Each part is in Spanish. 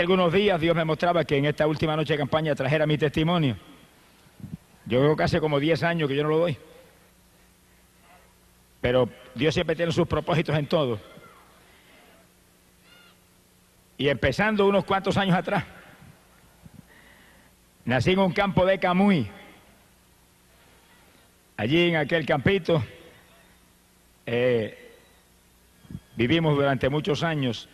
algunos días Dios me mostraba que en esta última noche de campaña trajera mi testimonio. Yo creo que hace como 10 años que yo no lo doy. Pero Dios siempre tiene sus propósitos en todo. Y empezando unos cuantos años atrás, nací en un campo de Camuy. Allí en aquel campito vivimos durante muchos años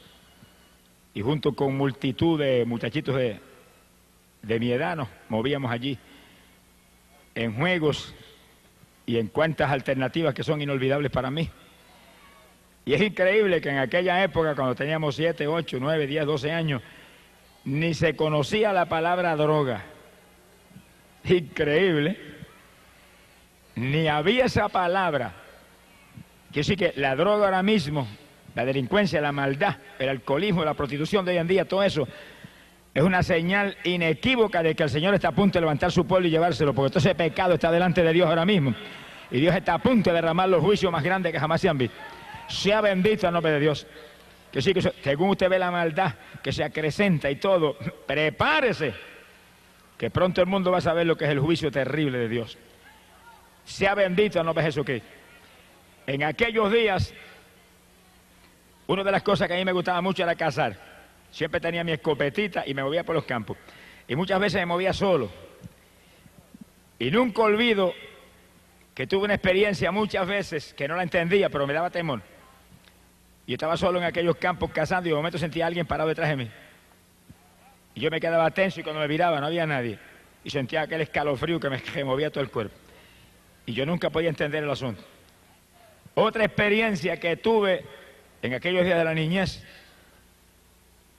y junto con multitud de muchachitos de mi edad nos movíamos allí en juegos y en cuantas alternativas que son inolvidables para mí. Y es increíble que en aquella época, cuando teníamos 7, 8, 9, 10, 12 años, ni se conocía la palabra droga. Increíble. Ni había esa palabra. Quiero decir que la droga ahora mismo, la delincuencia, la maldad, el alcoholismo, la prostitución de hoy en día, todo eso es una señal inequívoca de que el Señor está a punto de levantar su pueblo y llevárselo, porque todo ese pecado está delante de Dios ahora mismo. Y Dios está a punto de derramar los juicios más grandes que jamás se han visto. Sea bendito el nombre de Dios. Que sí, que según usted ve la maldad que se acrecenta y todo, prepárese, que pronto el mundo va a saber lo que es el juicio terrible de Dios. Sea bendito el nombre de Jesucristo. En aquellos días, una de las cosas que a mí me gustaba mucho era cazar. Siempre tenía mi escopetita y me movía por los campos. Y muchas veces me movía solo. Y nunca olvido que tuve una experiencia muchas veces que no la entendía, pero me daba temor. Yo estaba solo en aquellos campos cazando y de momento sentía a alguien parado detrás de mí. Y yo me quedaba tenso y cuando me viraba no había nadie. Y sentía aquel escalofrío que me movía todo el cuerpo. Y yo nunca podía entender el asunto. Otra experiencia que tuve en aquellos días de la niñez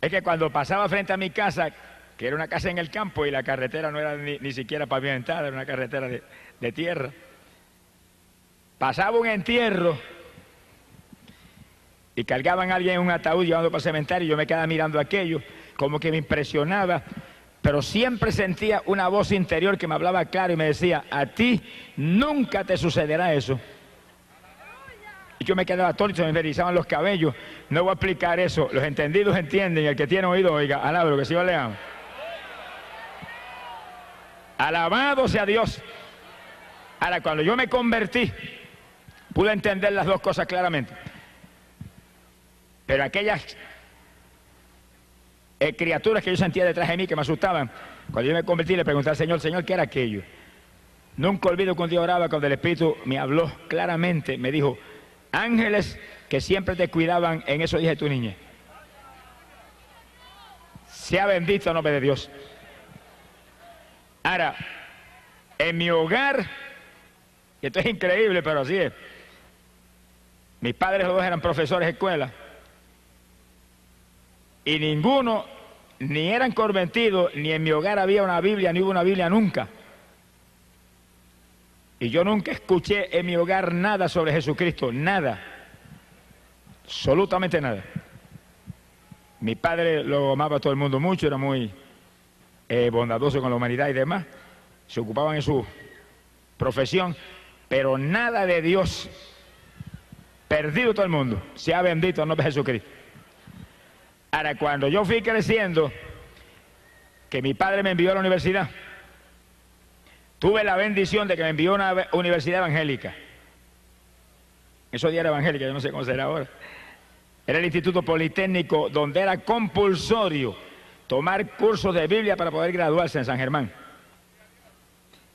es que cuando pasaba frente a mi casa, que era una casa en el campo y la carretera no era ni siquiera pavimentada, era una carretera de tierra, pasaba un entierro y cargaban a alguien en un ataúd llevando para el cementerio y yo me quedaba mirando aquello, como que me impresionaba, pero siempre sentía una voz interior que me hablaba claro y me decía, a ti nunca te sucederá eso. Y yo me quedaba atónito, me erizaban los cabellos. No voy a explicar eso, los entendidos entienden y el que tiene oído, oiga, alaba lo que Señor le ama. Alabado sea Dios. Ahora, cuando yo me convertí, pude entender las dos cosas claramente. Pero aquellas criaturas que yo sentía detrás de mí que me asustaban, cuando yo me convertí le pregunté al Señor, Señor, ¿qué era aquello? Nunca olvido que un día oraba cuando el Espíritu me habló claramente, me dijo, ángeles que siempre te cuidaban en esos días de tu niñez. Sea bendito el nombre de Dios. Ahora, en mi hogar, y esto es increíble, pero así es, mis padres los dos eran profesores de escuela, y ninguno, ni eran convertidos, ni en mi hogar había una Biblia, ni hubo una Biblia nunca. Y yo nunca escuché en mi hogar nada sobre Jesucristo, nada, absolutamente nada. Mi padre lo amaba a todo el mundo mucho, era muy bondadoso con la humanidad y demás, se ocupaban en su profesión, pero nada de Dios, perdido todo el mundo, sea bendito el nombre de Jesucristo. Ahora, cuando yo fui creciendo, que mi padre me envió a la universidad, tuve la bendición de que me envió a una universidad evangélica. Esos días era evangélica, yo no sé cómo será ahora. Era el Instituto Politécnico, donde era compulsorio tomar cursos de Biblia para poder graduarse en San Germán.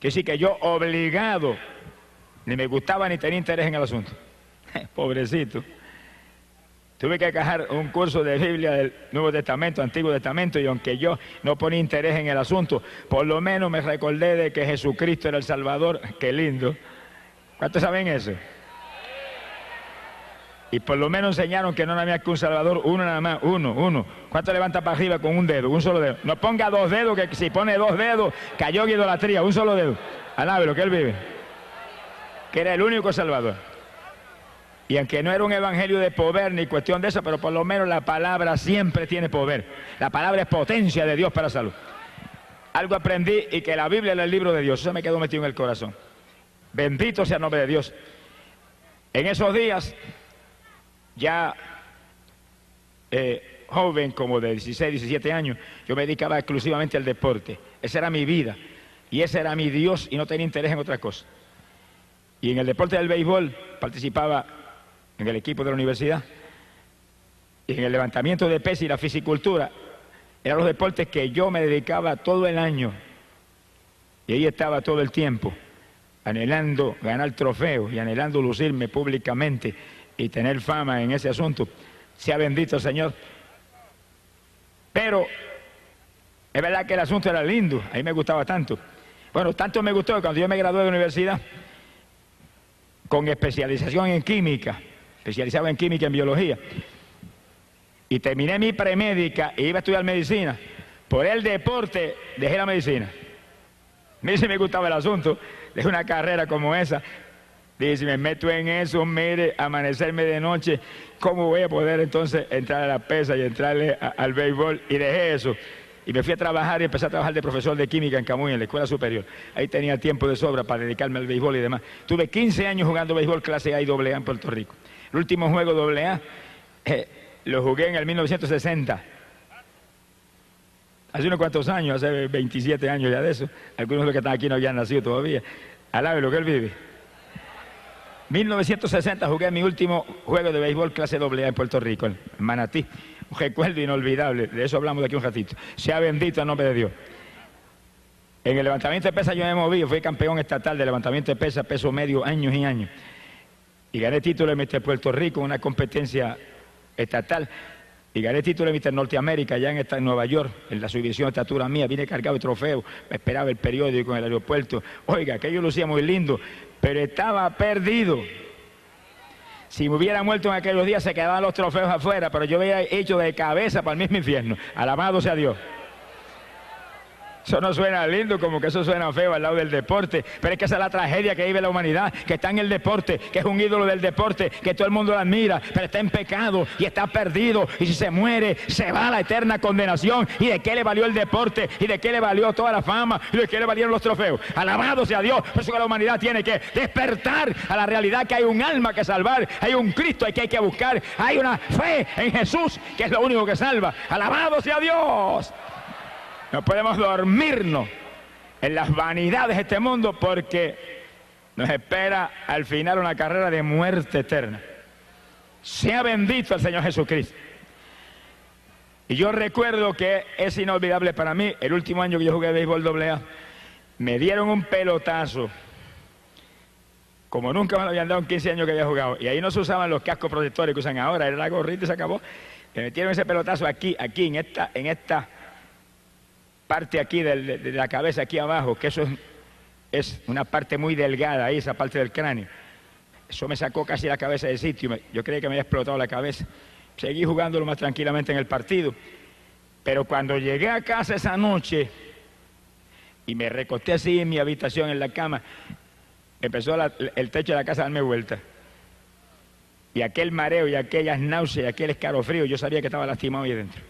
Que sí que yo obligado, ni me gustaba ni tenía interés en el asunto. Pobrecito. Tuve que acabar un curso de Biblia del Nuevo Testamento, Antiguo Testamento, y aunque yo no ponía interés en el asunto, por lo menos me recordé de que Jesucristo era el Salvador. ¡Qué lindo! ¿Cuántos saben eso? Y por lo menos enseñaron que no había más que un Salvador, uno nada más, uno. ¿Cuánto levanta para arriba con un dedo, un solo dedo? No ponga dos dedos, que si pone dos dedos, cayó en idolatría, un solo dedo. Alábelo, que Él vive. Que era el único Salvador. Y aunque no era un evangelio de poder ni cuestión de eso, pero por lo menos la palabra siempre tiene poder. La palabra es potencia de Dios para la salud. Algo aprendí y que la Biblia era el libro de Dios. Eso me quedó metido en el corazón. Bendito sea el nombre de Dios. En esos días ya joven, como de 16, 17 años, yo me dedicaba exclusivamente al deporte. Esa era mi vida. Y ese era mi Dios y no tenía interés en otra cosa. Y en el deporte del béisbol participaba en el equipo de la universidad. Y en el levantamiento de pesas y la fisicultura eran los deportes que yo me dedicaba todo el año. Y ahí estaba todo el tiempo, anhelando ganar trofeos y anhelando lucirme públicamente y tener fama en ese asunto. Sea bendito el Señor. Pero es verdad que el asunto era lindo, a mí me gustaba tanto. Bueno, tanto me gustó que cuando yo me gradué de la universidad, con especialización en química, especializado en química y en biología, y terminé mi premédica e iba a estudiar medicina, por el deporte dejé la medicina. A mí sí me gustaba el asunto, dejé una carrera como esa. Dije, si me meto en eso, mire, amanecerme de noche, ¿cómo voy a poder entonces entrar a la pesa y entrarle al béisbol? Y dejé eso. Y me fui a trabajar y empecé a trabajar de profesor de química en Camuy, en la escuela superior. Ahí tenía tiempo de sobra para dedicarme al béisbol y demás. Tuve 15 años jugando béisbol clase A y AA en Puerto Rico. El último juego AA lo jugué en el 1960. Hace unos cuantos años, hace 27 años ya de eso. Algunos de los que están aquí no habían nacido todavía. Alabe lo que él vive. 1960 jugué mi último juego de béisbol clase AA en Puerto Rico, en Manatí. Un recuerdo inolvidable, de eso hablamos de aquí un ratito. Sea bendito el nombre de Dios. En el levantamiento de pesas yo me moví, fui campeón estatal de levantamiento de pesas, peso medio, años y años. Y gané título de Mister Puerto Rico en una competencia estatal. Y gané título de Mister Norteamérica allá en Nueva York, en la subdivisión de estatura mía. Vine cargado de trofeos, me esperaba el periódico en el aeropuerto. Oiga, aquello lucía muy lindo, pero estaba perdido. Si me hubiera muerto en aquellos días se quedaban los trofeos afuera, pero yo había hecho de cabeza para el mismo infierno. Alabado sea Dios. Eso no suena lindo, como que eso suena feo al lado del deporte, pero es que esa es la tragedia que vive la humanidad, que está en el deporte, que es un ídolo del deporte, que todo el mundo lo admira, pero está en pecado y está perdido, y si se muere, se va a la eterna condenación. ¿Y de qué le valió el deporte? ¿Y de qué le valió toda la fama? ¿Y de qué le valieron los trofeos? Alabado sea Dios. Por eso que la humanidad tiene que despertar a la realidad que hay un alma que salvar, hay un Cristo que hay que buscar, hay una fe en Jesús que es lo único que salva. Alabado sea Dios. No podemos dormirnos en las vanidades de este mundo porque nos espera al final una carrera de muerte eterna. Sea bendito el Señor Jesucristo. Y yo recuerdo que es inolvidable para mí, el último año que yo jugué béisbol AA, me dieron un pelotazo, como nunca me lo habían dado en 15 años que había jugado. Y ahí no se usaban los cascos protectores que usan ahora, era la gorrita y se acabó. Me metieron ese pelotazo aquí, en esta parte aquí de la cabeza, aquí abajo, que eso es una parte muy delgada ahí, esa parte del cráneo. Eso me sacó casi la cabeza del sitio, yo creí que me había explotado la cabeza. Seguí jugándolo más tranquilamente en el partido, pero cuando llegué a casa esa noche y me recosté así en mi habitación, en la cama, empezó el techo de la casa a darme vuelta. Y aquel mareo y aquellas náuseas y aquel escalofrío, yo sabía que estaba lastimado ahí dentro.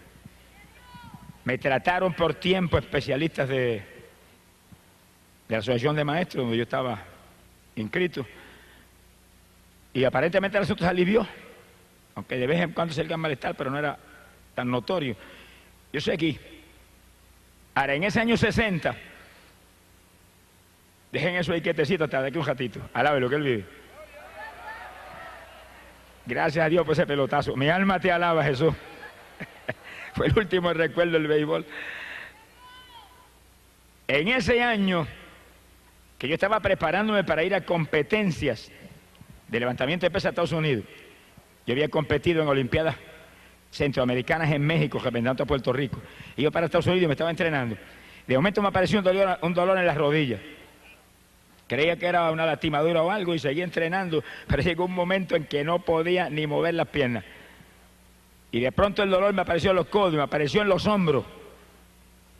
Me trataron por tiempo especialistas de la Asociación de Maestros, donde yo estaba inscrito. Y aparentemente el asunto se alivió, aunque de vez en cuando se el malestar, pero no era tan notorio. Yo soy aquí. Ahora, en ese año 60, dejen eso ahí quietecito hasta de aquí un ratito. Alabe lo que él vive. Gracias a Dios por ese pelotazo. Mi alma te alaba, Jesús. Fue el último recuerdo del béisbol. En ese año que yo estaba preparándome para ir a competencias de levantamiento de pesas a Estados Unidos, yo había competido en Olimpiadas Centroamericanas en México, representando a Puerto Rico. Iba para Estados Unidos y me estaba entrenando. De momento me apareció un dolor en las rodillas. Creía que era una lastimadura o algo y seguí entrenando, pero llegó un momento en que no podía ni mover las piernas. Y de pronto el dolor me apareció en los codos, me apareció en los hombros.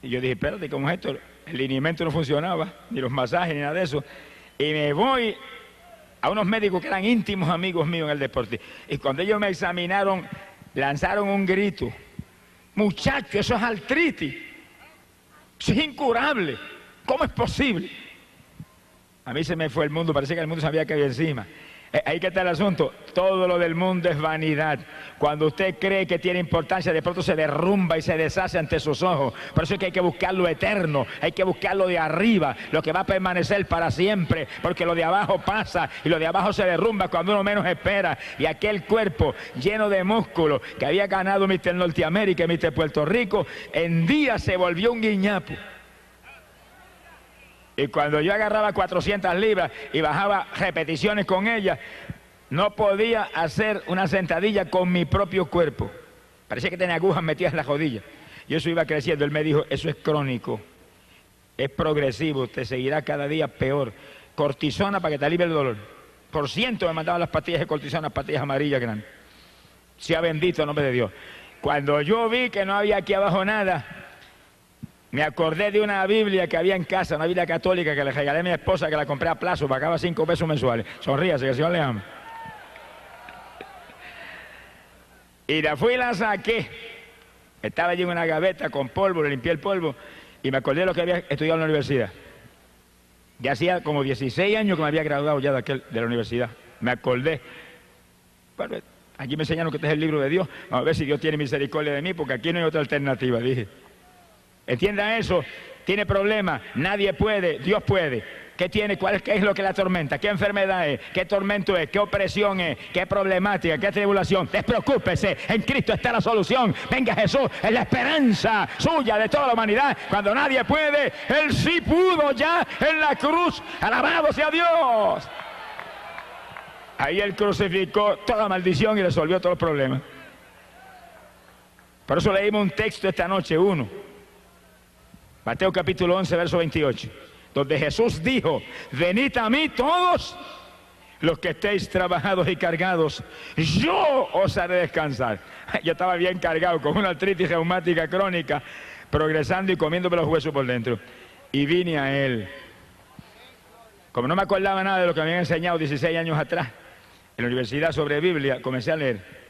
Y yo dije, espérate, ¿cómo es esto? El lineamiento no funcionaba, ni los masajes, ni nada de eso. Y me voy a unos médicos que eran íntimos amigos míos en el deporte. Y cuando ellos me examinaron, lanzaron un grito. Muchacho, eso es artritis. Eso es incurable. ¿Cómo es posible? A mí se me fue el mundo, parecía que el mundo se me había caído encima. Ahí que está el asunto. Todo lo del mundo es vanidad. Cuando usted cree que tiene importancia, de pronto se derrumba y se deshace ante sus ojos. Por eso es que hay que buscar lo eterno, hay que buscar lo de arriba, lo que va a permanecer para siempre, porque lo de abajo pasa y lo de abajo se derrumba cuando uno menos espera. Y aquel cuerpo lleno de músculo que había ganado Mr. Norteamérica y Mr. Puerto Rico, en día se volvió un guiñapo. Y cuando yo agarraba 400 libras y bajaba repeticiones con ellas, no podía hacer una sentadilla con mi propio cuerpo. Parecía que tenía agujas metidas en la rodilla. Y eso iba creciendo. Él me dijo, eso es crónico, es progresivo, te seguirá cada día peor. Cortisona para que te alivie el dolor. Por ciento me mandaban las pastillas de cortisona, pastillas amarillas grandes. Sea bendito el nombre de Dios. Cuando yo vi que no había aquí abajo nada, me acordé de una Biblia que había en casa, una Biblia católica que le regalé a mi esposa, que la compré a plazo, pagaba 5 pesos mensuales. Sonríase, que el Señor le ama. Y la fui y la saqué. Estaba allí en una gaveta con polvo, le limpié el polvo y me acordé de lo que había estudiado en la universidad. Ya hacía como 16 años que me había graduado ya de la universidad. Me acordé. Bueno, aquí me enseñaron que este es el libro de Dios. Vamos a ver si Dios tiene misericordia de mí, porque aquí no hay otra alternativa, dije. Entienda eso, tiene problemas, nadie puede, Dios puede. ¿Qué tiene? ¿Qué es lo que la atormenta? ¿Qué enfermedad es? ¿Qué tormento es? ¿Qué opresión es? ¿Qué problemática? ¿Qué tribulación? Despreocúpese, en Cristo está la solución. Venga Jesús, es la esperanza suya de toda la humanidad. Cuando nadie puede, Él sí pudo ya en la cruz. Alabado sea Dios. Ahí Él crucificó toda maldición y resolvió todos los problemas. Por eso leímos un texto esta noche, Mateo capítulo 11, verso 28, donde Jesús dijo, venid a mí todos los que estéis trabajados y cargados, yo os haré descansar. Yo estaba bien cargado con una artritis reumática crónica, progresando y comiéndome los huesos por dentro. Y vine a Él. Como no me acordaba nada de lo que me habían enseñado 16 años atrás en la universidad sobre Biblia, comencé a leer.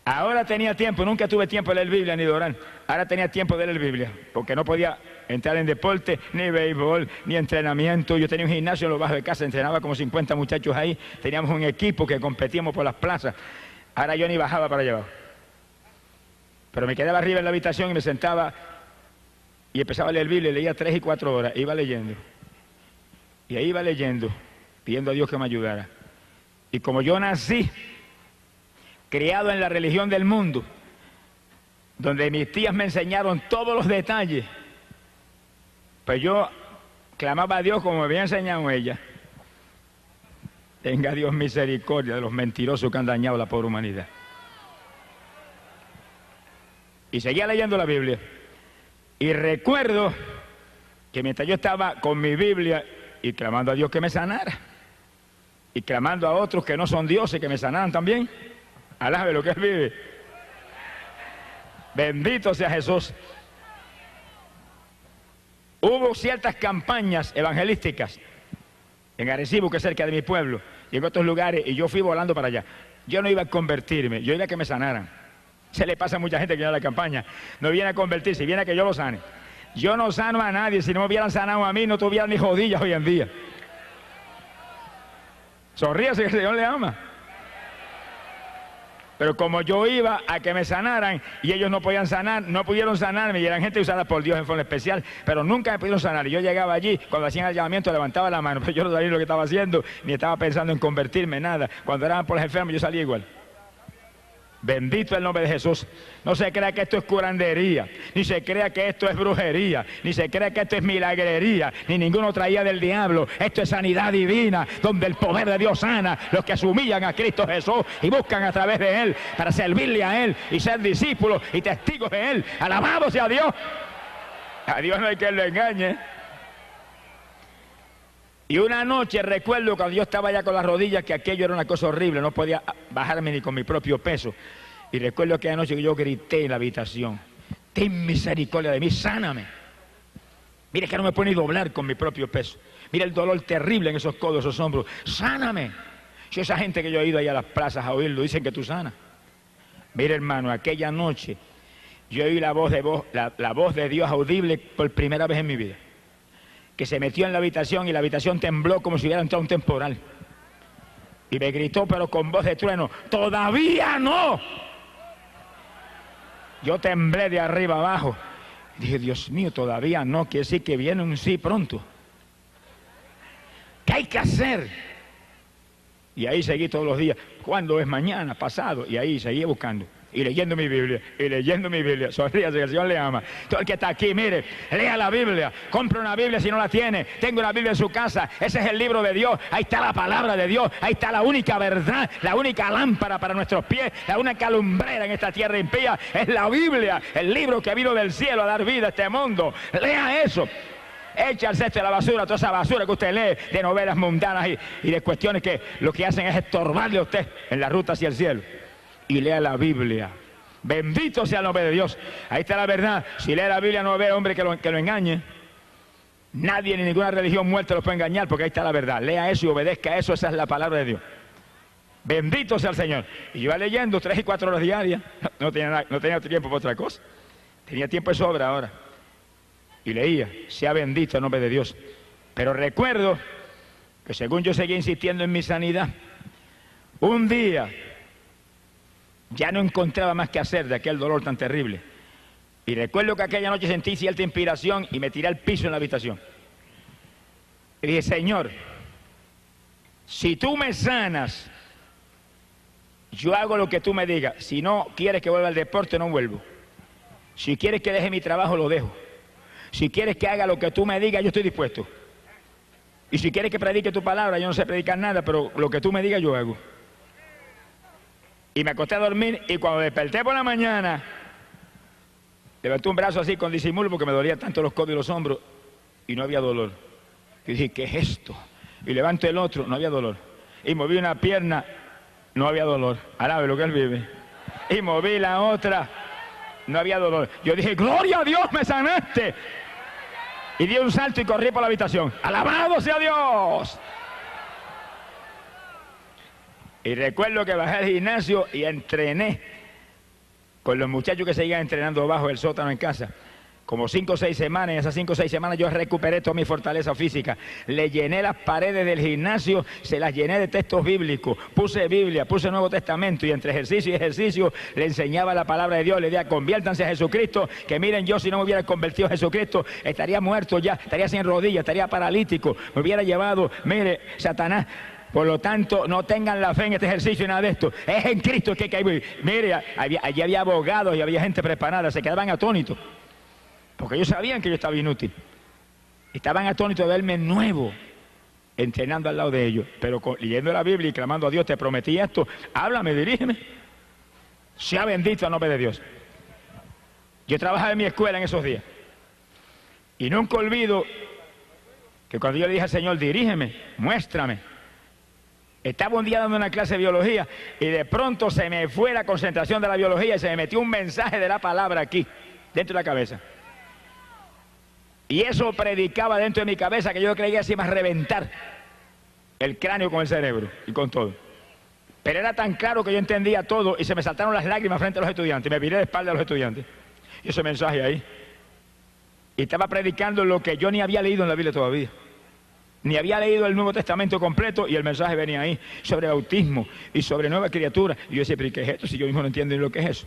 Ahora tenía tiempo, nunca tuve tiempo de leer Biblia ni de orar. Ahora tenía tiempo de leer Biblia, porque no podía entrar en deporte, ni béisbol, ni entrenamiento. Yo tenía un gimnasio en lo bajo de casa, entrenaba como 50 muchachos ahí. Teníamos un equipo que competíamos por las plazas. Ahora yo ni bajaba para allá abajo. Pero me quedaba arriba en la habitación y me sentaba y empezaba a leer Biblia y leía 3 y 4 horas. Iba leyendo. Y ahí iba leyendo, pidiendo a Dios que me ayudara. Y como yo nací criado en la religión del mundo, donde mis tías me enseñaron todos los detalles, pues yo clamaba a Dios como me había enseñado ella. Tenga Dios misericordia de los mentirosos que han dañado la pobre humanidad. Y seguía leyendo la Biblia. Y recuerdo que mientras yo estaba con mi Biblia y clamando a Dios que me sanara, y clamando a otros que no son dioses que me sanaran también, alabe lo que Él vive. Bendito sea Jesús. Hubo ciertas campañas evangelísticas en Arecibo, que es cerca de mi pueblo, y en otros lugares, y yo fui volando para allá. Yo no iba a convertirme, yo iba a que me sanaran. Se le pasa a mucha gente que viene a la campaña. No viene a convertirse, viene a que yo lo sane. Yo no sano a nadie. Si no me hubieran sanado a mí, no tuvieran ni rodillas hoy en día. Sonríase, que el Señor le ama. Pero como yo iba a que me sanaran y ellos no podían sanar, no pudieron sanarme, y eran gente usada por Dios en forma especial, pero nunca me pudieron sanar. Y yo llegaba allí, cuando hacían el llamamiento, levantaba la mano, pero yo no sabía lo que estaba haciendo, ni estaba pensando en convertirme, nada. Cuando eran por los enfermos, yo salía igual. Bendito el nombre de Jesús. No se crea que esto es curandería, ni se crea que esto es brujería, ni se crea que esto es milagrería, ni ninguno traía del diablo. Esto es sanidad divina, donde el poder de Dios sana los que se humillan a Cristo Jesús y buscan a través de Él para servirle a Él y ser discípulos y testigos de Él. Alabado sea Dios. A Dios no hay que lo engañe. Y una noche recuerdo cuando yo estaba allá con las rodillas, que aquello era una cosa horrible, no podía bajarme ni con mi propio peso. Y recuerdo aquella noche que yo grité en la habitación, ten misericordia de mí, sáname. Mire que no me puedo ni doblar con mi propio peso. Mira el dolor terrible en esos codos, esos hombros. Sáname. Si esa gente que yo he ido allá a las plazas a oírlo, dicen que tú sanas. Mira hermano, aquella noche yo oí la voz de Dios audible por primera vez en mi vida, que se metió en la habitación y la habitación tembló como si hubiera entrado un temporal. Y me gritó, pero con voz de trueno, ¡todavía no! Yo temblé de arriba abajo. Dije, Dios mío, todavía no, quiere decir que viene un sí pronto. ¿Qué hay que hacer? Y ahí seguí todos los días. ¿Cuándo es mañana? Pasado. Y ahí seguí buscando. Y leyendo mi Biblia. Y leyendo mi Biblia. Sonríase, que el Señor le ama. Todo el que está aquí, mire, lea la Biblia. Compre una Biblia si no la tiene. Tenga una Biblia en su casa. Ese es el libro de Dios. Ahí está la palabra de Dios. Ahí está la única verdad. La única lámpara para nuestros pies. La única lumbrera en esta tierra impía. Es la Biblia. El libro que vino del cielo a dar vida a este mundo. Lea eso. Echa al cesto de la basura toda esa basura que usted lee de novelas mundanas y de cuestiones que lo que hacen es estorbarle a usted en la ruta hacia el cielo. Y lea la Biblia. Bendito sea el nombre de Dios. Ahí está la verdad. Si lee la Biblia no ve hombre que lo engañe. Nadie ni ninguna religión muerta lo puede engañar, porque ahí está la verdad. Lea eso y obedezca eso. Esa es la palabra de Dios. Bendito sea el Señor. Y yo iba leyendo 3 y 4 horas diarias. No tenía tiempo para otra cosa. Tenía tiempo de sobra ahora. Y leía, sea bendito el nombre de Dios. Pero recuerdo que según yo seguía insistiendo en mi sanidad, un día ya no encontraba más que hacer de aquel dolor tan terrible. Y recuerdo que aquella noche sentí cierta inspiración y me tiré al piso en la habitación. Y dije, Señor, si tú me sanas, yo hago lo que tú me digas. Si no quieres que vuelva al deporte, no vuelvo. Si quieres que deje mi trabajo, lo dejo. Si quieres que haga lo que tú me digas, yo estoy dispuesto. Y si quieres que predique tu palabra, yo no sé predicar nada, pero lo que tú me digas, yo hago. Y me acosté a dormir y cuando desperté por la mañana, levanté un brazo así con disimulo porque me dolían tanto los codos y los hombros y no había dolor. Y dije, ¿qué es esto? Y levanto el otro, no había dolor. Y moví una pierna, no había dolor. Alabe lo que él vive. Y moví la otra, no había dolor. Yo dije, gloria a Dios, me sanaste. Y di un salto y corrí por la habitación. ¡Alabado sea Dios! Y recuerdo que bajé al gimnasio y entrené con los muchachos que seguían entrenando bajo el sótano en casa. Como 5 o 6 semanas, en esas 5 o 6 semanas yo recuperé toda mi fortaleza física. Le llené las paredes del gimnasio, se las llené de textos bíblicos. Puse Biblia, puse Nuevo Testamento y entre ejercicio y ejercicio le enseñaba la palabra de Dios. Le decía, conviértanse a Jesucristo, que miren, yo si no me hubiera convertido a Jesucristo, estaría muerto ya, estaría sin rodillas, estaría paralítico, me hubiera llevado, mire, Satanás. Por lo tanto, no tengan la fe en este ejercicio y nada de esto. Es en Cristo que hay que vivir. Mire, allí había abogados y había gente preparada, se quedaban atónitos. Porque ellos sabían que yo estaba inútil. Estaban atónitos de verme nuevo, entrenando al lado de ellos. Pero leyendo la Biblia y clamando a Dios, te prometí esto, háblame, dirígeme. Sea bendito el nombre de Dios. Yo trabajaba en mi escuela en esos días. Y nunca olvido que cuando yo le dije al Señor, dirígeme, muéstrame. Estaba un día dando una clase de biología y de pronto se me fue la concentración de la biología y se me metió un mensaje de la palabra aquí, dentro de la cabeza. Y eso predicaba dentro de mi cabeza que yo creía así más reventar el cráneo con el cerebro y con todo. Pero era tan claro que yo entendía todo y se me saltaron las lágrimas frente a los estudiantes. Me viré de espalda a los estudiantes. Y ese mensaje ahí. Y estaba predicando lo que yo ni había leído en la Biblia todavía. Ni había leído el Nuevo Testamento completo y el mensaje venía ahí sobre bautismo y sobre nueva criatura. Y yo decía, ¿pero qué es esto? Si yo mismo no entiendo ni lo que es eso.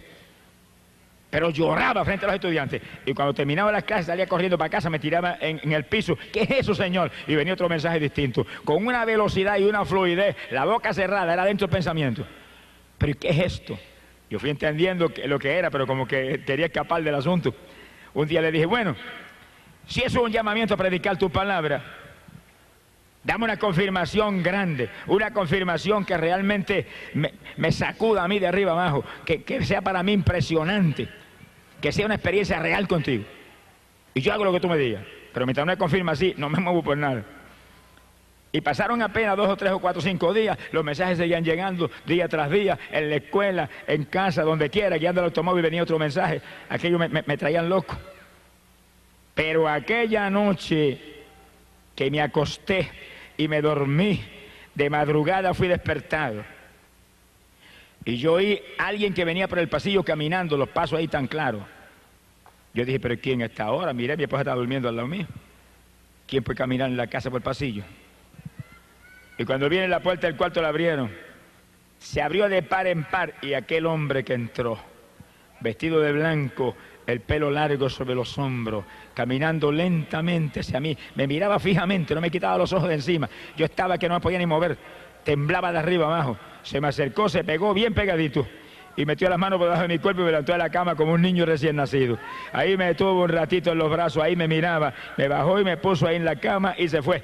Pero lloraba frente a los estudiantes. Y cuando terminaba las clases salía corriendo para casa, me tiraba en el piso. ¿Qué es eso, Señor? Y venía otro mensaje distinto. Con una velocidad y una fluidez, la boca cerrada, era dentro del pensamiento. ¿Pero qué es esto? Yo fui entendiendo lo que era, pero como que quería escapar del asunto. Un día le dije, bueno, si eso es un llamamiento a predicar tu palabra, dame una confirmación grande, una confirmación que realmente me sacuda a mí de arriba abajo, que sea para mí impresionante, que sea una experiencia real contigo. Y yo hago lo que tú me digas, pero mientras no me confirma así, no me muevo por nada. Y pasaron apenas 2 o 3 o 4 o 5 días, los mensajes seguían llegando día tras día, en la escuela, en casa, donde quiera, guiando el automóvil venía otro mensaje, aquello me traían loco. Pero aquella noche que me acosté y me dormí, de madrugada fui despertado. Y yo oí a alguien que venía por el pasillo caminando, los pasos ahí tan claros. Yo dije, ¿pero quién está ahora? Miré, mi esposa está durmiendo al lado mío. ¿Quién puede caminar en la casa por el pasillo? Y cuando viene la puerta del cuarto la abrieron. Se abrió de par en par y aquel hombre que entró, vestido de blanco, el pelo largo sobre los hombros, caminando lentamente hacia mí, me miraba fijamente, no me quitaba los ojos de encima. Yo estaba que no me podía ni mover, temblaba de arriba abajo. Se me acercó, se pegó bien pegadito y metió las manos por debajo de mi cuerpo y me levantó de la cama como un niño recién nacido. Ahí me tuvo un ratito en los brazos, ahí me miraba, me bajó y me puso ahí en la cama y se fue.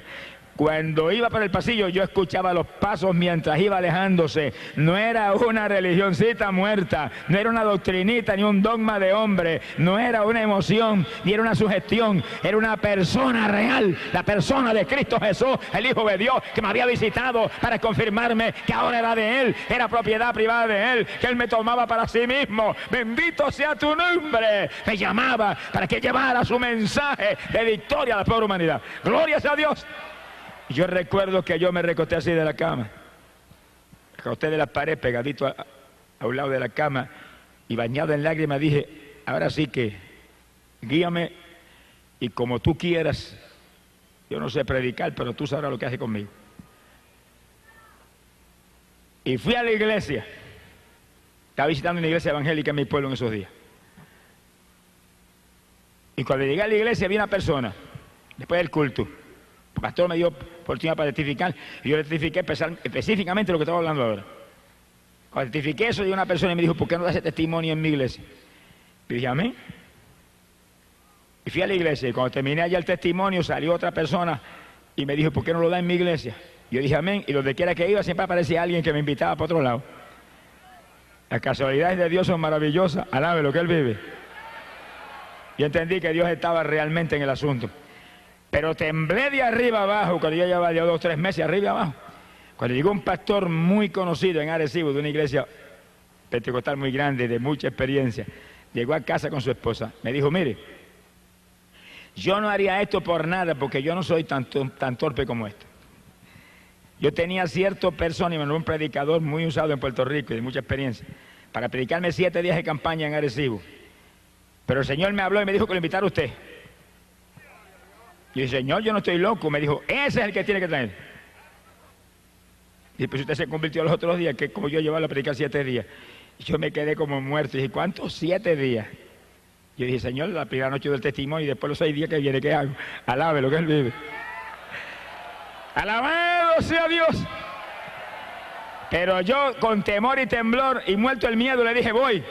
Cuando iba por el pasillo yo escuchaba los pasos mientras iba alejándose. No era una religioncita muerta, no era una doctrinita ni un dogma de hombre, no era una emoción ni era una sugestión, era una persona real, la persona de Cristo Jesús, el Hijo de Dios, que me había visitado para confirmarme que ahora era de Él, era propiedad privada de Él, que Él me tomaba para sí mismo. Bendito sea tu nombre. Me llamaba para que llevara su mensaje de victoria a la pobre humanidad. Gloria a Dios. Yo recuerdo que yo me recosté así de la cama, recosté de la pared pegadito a un lado de la cama y bañado en lágrimas dije, ahora sí que guíame y como tú quieras, yo no sé predicar, pero tú sabrás lo que haces conmigo. Y fui a la iglesia, estaba visitando una iglesia evangélica en mi pueblo en esos días. Y cuando llegué a la iglesia vi una persona, después del culto, el pastor me dio oportunidad para testificar y yo le testifiqué específicamente lo que estaba hablando ahora. Cuando testifiqué eso, llegó una persona y me dijo, ¿por qué no das ese testimonio en mi iglesia? Y dije, amén. Y fui a la iglesia y cuando terminé allá el testimonio salió otra persona y me dijo, ¿por qué no lo da en mi iglesia? Yo dije, amén. Y donde quiera que iba siempre aparecía alguien que me invitaba para otro lado. Las casualidades de Dios son maravillosas. Alabe lo que Él vive. Y entendí que Dios estaba realmente en el asunto. Pero temblé de arriba abajo, cuando yo llevaba 2 o 3 meses arriba abajo. Cuando llegó un pastor muy conocido en Arecibo, de una iglesia pentecostal muy grande, de mucha experiencia, llegó a casa con su esposa. Me dijo, mire, yo no haría esto por nada, porque yo no soy tan torpe como esto. Yo tenía cierto persona, y me un predicador muy usado en Puerto Rico y de mucha experiencia, para predicarme 7 días de campaña en Arecibo. Pero el Señor me habló y me dijo que lo invitara a usted. Y el Señor, yo no estoy loco. Me dijo, ese es el que tiene que traer. Y pues usted se convirtió los otros días, que como yo llevaba a predicar 7 días. Y yo me quedé como muerto. Y dije, ¿cuántos 7 días? Yo dije, Señor, la primera noche del testimonio y después los 6 días que viene, ¿qué hago? Alabe lo que Él vive. Alabado sea Dios. Pero yo con temor y temblor y muerto el miedo le dije, voy.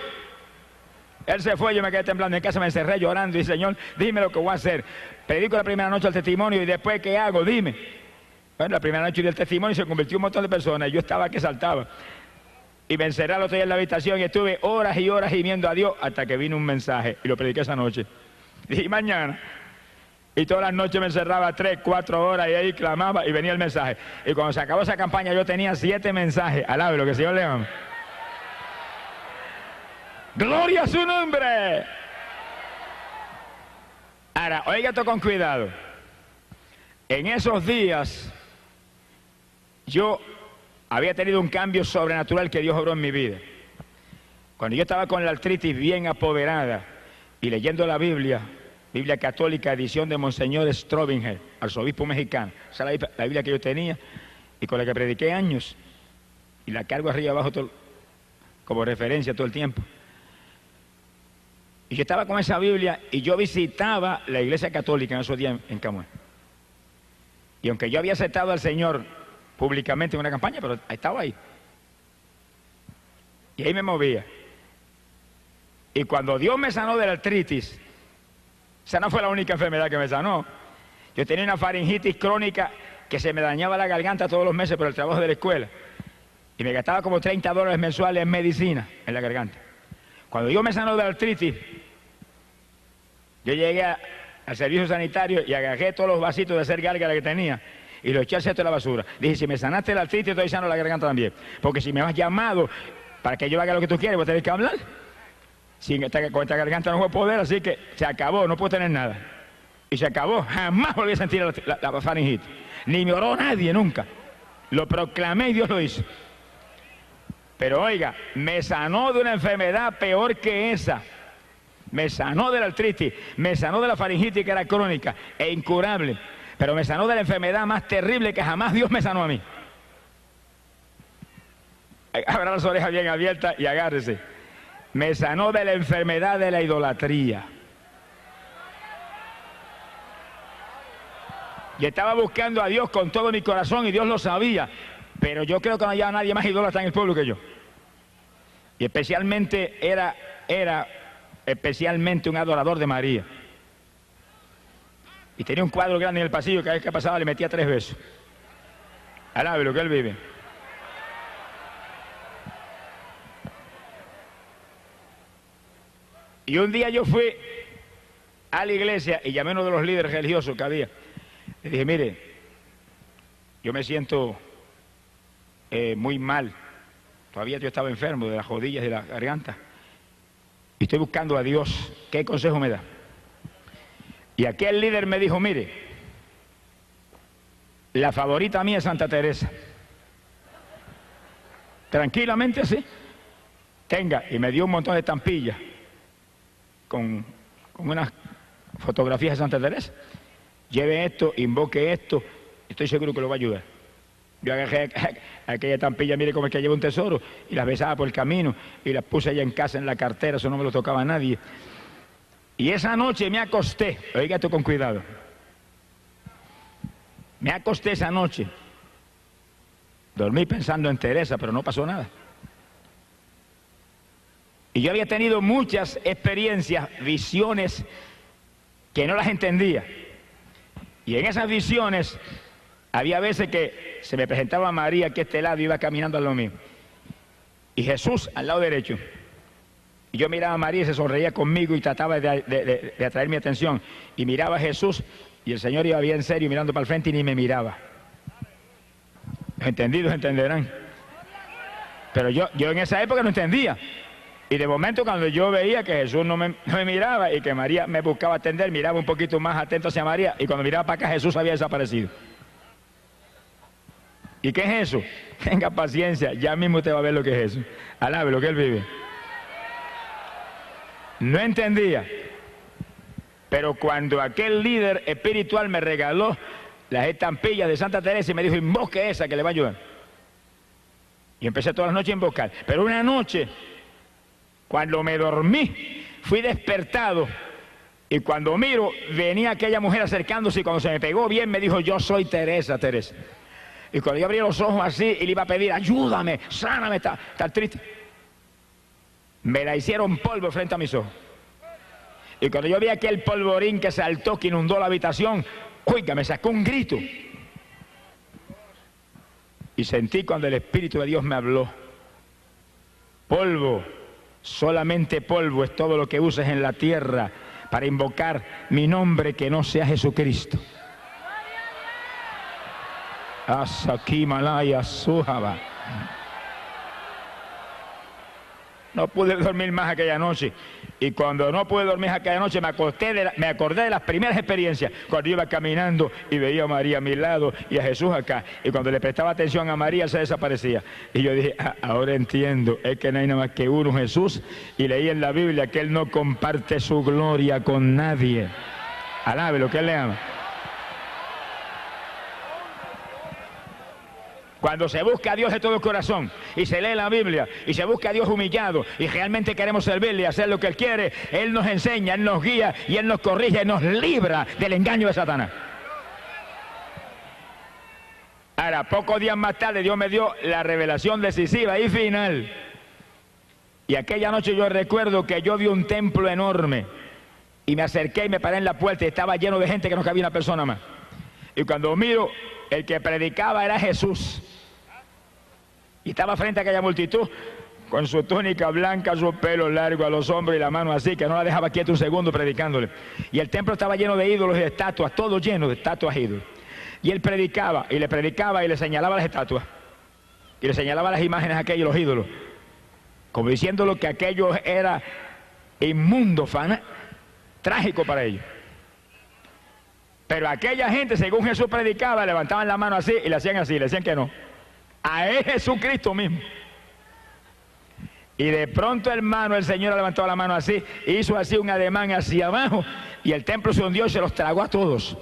Él se fue, yo me quedé temblando en casa, me encerré llorando y Señor, dime lo que voy a hacer. Predico la primera noche el testimonio y después, ¿qué hago? Dime. Bueno, la primera noche del testimonio se convirtió en un montón de personas y yo estaba que saltaba. Y me encerré al otro día en la habitación y estuve horas y horas gimiendo a Dios hasta que vino un mensaje y lo prediqué esa noche. Y mañana. Y todas las noches me encerraba 3, 4 horas y ahí clamaba y venía el mensaje. Y cuando se acabó esa campaña yo tenía 7 mensajes. Alabe lo que el Señor le ama. ¡Gloria a su nombre! Ahora, oiga esto con cuidado. En esos días, yo había tenido un cambio sobrenatural que Dios obró en mi vida. Cuando yo estaba con la artritis bien apoderada y leyendo la Biblia, Biblia católica, edición de Monseñor Strobinger, arzobispo mexicano. Esa es la Biblia que yo tenía y con la que prediqué años. Y la cargo arriba y abajo como referencia todo el tiempo. Y yo estaba con esa Biblia y yo visitaba la iglesia católica en esos días en Camuy. Y aunque yo había aceptado al Señor públicamente en una campaña, pero estaba ahí. Y ahí me movía. Y cuando Dios me sanó de la artritis, esa no fue la única enfermedad que me sanó. Yo tenía una faringitis crónica que se me dañaba la garganta todos los meses por el trabajo de la escuela. Y me gastaba como $30 mensuales en medicina en la garganta. Cuando Dios me sanó de la artritis, yo llegué al servicio sanitario y agarré todos los vasitos de hacer gárgara que tenía y los eché al cesto de la basura. Dije, si me sanaste la artritis, estoy sano la garganta también. Porque si me has llamado para que yo haga lo que tú quieres, voy a tener que hablar. Con esta garganta no voy a poder, así que se acabó, no puedo tener nada. Y se acabó, jamás volví a sentir la faringitis. Ni me oró nadie nunca. Lo proclamé y Dios lo hizo. Pero oiga, me sanó de una enfermedad peor que esa. Me sanó de la artritis, me sanó de la faringitis que era crónica e incurable. Pero me sanó de la enfermedad más terrible que jamás Dios me sanó a mí. Abra las orejas bien abiertas y agárrese. Me sanó de la enfermedad de la idolatría. Y estaba buscando a Dios con todo mi corazón y Dios lo sabía. Pero yo creo que no había nadie más idólatra en el pueblo que yo. Y especialmente era especialmente un adorador de María. Y tenía un cuadro grande en el pasillo, cada vez que pasaba le metía 3 besos. Alabe lo que él vive. Y un día yo fui a la iglesia y llamé a uno de los líderes religiosos que había. Le dije, mire, yo me siento muy mal. Todavía yo estaba enfermo de las rodillas y de la garganta. Y estoy buscando a Dios. ¿Qué consejo me da? Y aquel líder me dijo, mire, la favorita mía es Santa Teresa. Tranquilamente así. Tenga, y me dio un montón de estampillas con unas fotografías de Santa Teresa. Lleve esto, invoque esto, estoy seguro que lo va a ayudar. Yo agarré aquella estampilla, mire cómo es que lleva un tesoro, y las besaba por el camino, y las puse allá en casa en la cartera, eso no me lo tocaba a nadie. Y esa noche me acosté, oiga esto con cuidado, me acosté esa noche, dormí pensando en Teresa, pero no pasó nada. Y yo había tenido muchas experiencias, visiones, que no las entendía. Y en esas visiones, había veces que se me presentaba María aquí a este lado y iba caminando a lo mío. Y Jesús al lado derecho. Y yo miraba a María y se sonreía conmigo y trataba de atraer mi atención. Y miraba a Jesús y el Señor iba bien serio mirando para el frente y ni me miraba. Los entendidos entenderán. Pero yo en esa época no entendía. Y de momento cuando yo veía que Jesús no me miraba y que María me buscaba atender, miraba un poquito más atento hacia María y cuando miraba para acá Jesús había desaparecido. ¿Y qué es eso? Tenga paciencia, ya mismo usted va a ver lo que es eso. Alabe lo que él vive. No entendía. Pero cuando aquel líder espiritual me regaló las estampillas de Santa Teresa y me dijo, invoque esa que le va a ayudar. Y empecé todas las noches a invocar. Pero una noche, cuando me dormí, fui despertado. Y cuando miro, venía aquella mujer acercándose y cuando se me pegó bien me dijo, yo soy Teresa, Teresa. Y cuando yo abrí los ojos así y le iba a pedir, ayúdame, sáname, está triste. Me la hicieron polvo frente a mis ojos. Y cuando yo vi aquel polvorín que saltó, que inundó la habitación, oiga, me sacó un grito. Y sentí cuando el Espíritu de Dios me habló. Polvo, solamente polvo es todo lo que uses en la tierra para invocar mi nombre que no sea Jesucristo. Asaki Malaya Sujaba. No pude dormir más aquella noche. Y cuando no pude dormir aquella noche, me acordé de las primeras experiencias. Cuando iba caminando y veía a María a mi lado y a Jesús acá. Y cuando le prestaba atención a María, se desaparecía. Y yo dije, ahora entiendo, es que no hay nada más que uno, Jesús. Y leí en la Biblia que Él no comparte su gloria con nadie. Alabe lo que Él le ama. Cuando se busca a Dios de todo el corazón y se lee la Biblia y se busca a Dios humillado y realmente queremos servirle y hacer lo que Él quiere, Él nos enseña, Él nos guía y Él nos corrige y nos libra del engaño de Satanás. Ahora, pocos días más tarde Dios me dio la revelación decisiva y final. Y aquella noche yo recuerdo que yo vi un templo enorme y me acerqué y me paré en la puerta y estaba lleno de gente que no cabía una persona más. Y cuando miro, el que predicaba era Jesús. Y estaba frente a aquella multitud con su túnica blanca, su pelo largo a los hombros y la mano así, que no la dejaba quieta un segundo predicándole. Y el templo estaba lleno de ídolos y de estatuas, todo lleno de estatuas e ídolos. Y él predicaba y le señalaba las estatuas. Y le señalaba las imágenes a aquellos, los ídolos. Como diciéndolo que aquello era inmundo, trágico para ellos. Pero aquella gente, según Jesús predicaba, levantaban la mano así y le hacían así, le decían que no. A él Jesucristo mismo. Y de pronto, hermano, el Señor levantó la mano así, hizo así un ademán hacia abajo y el templo se hundió y se los tragó a todos.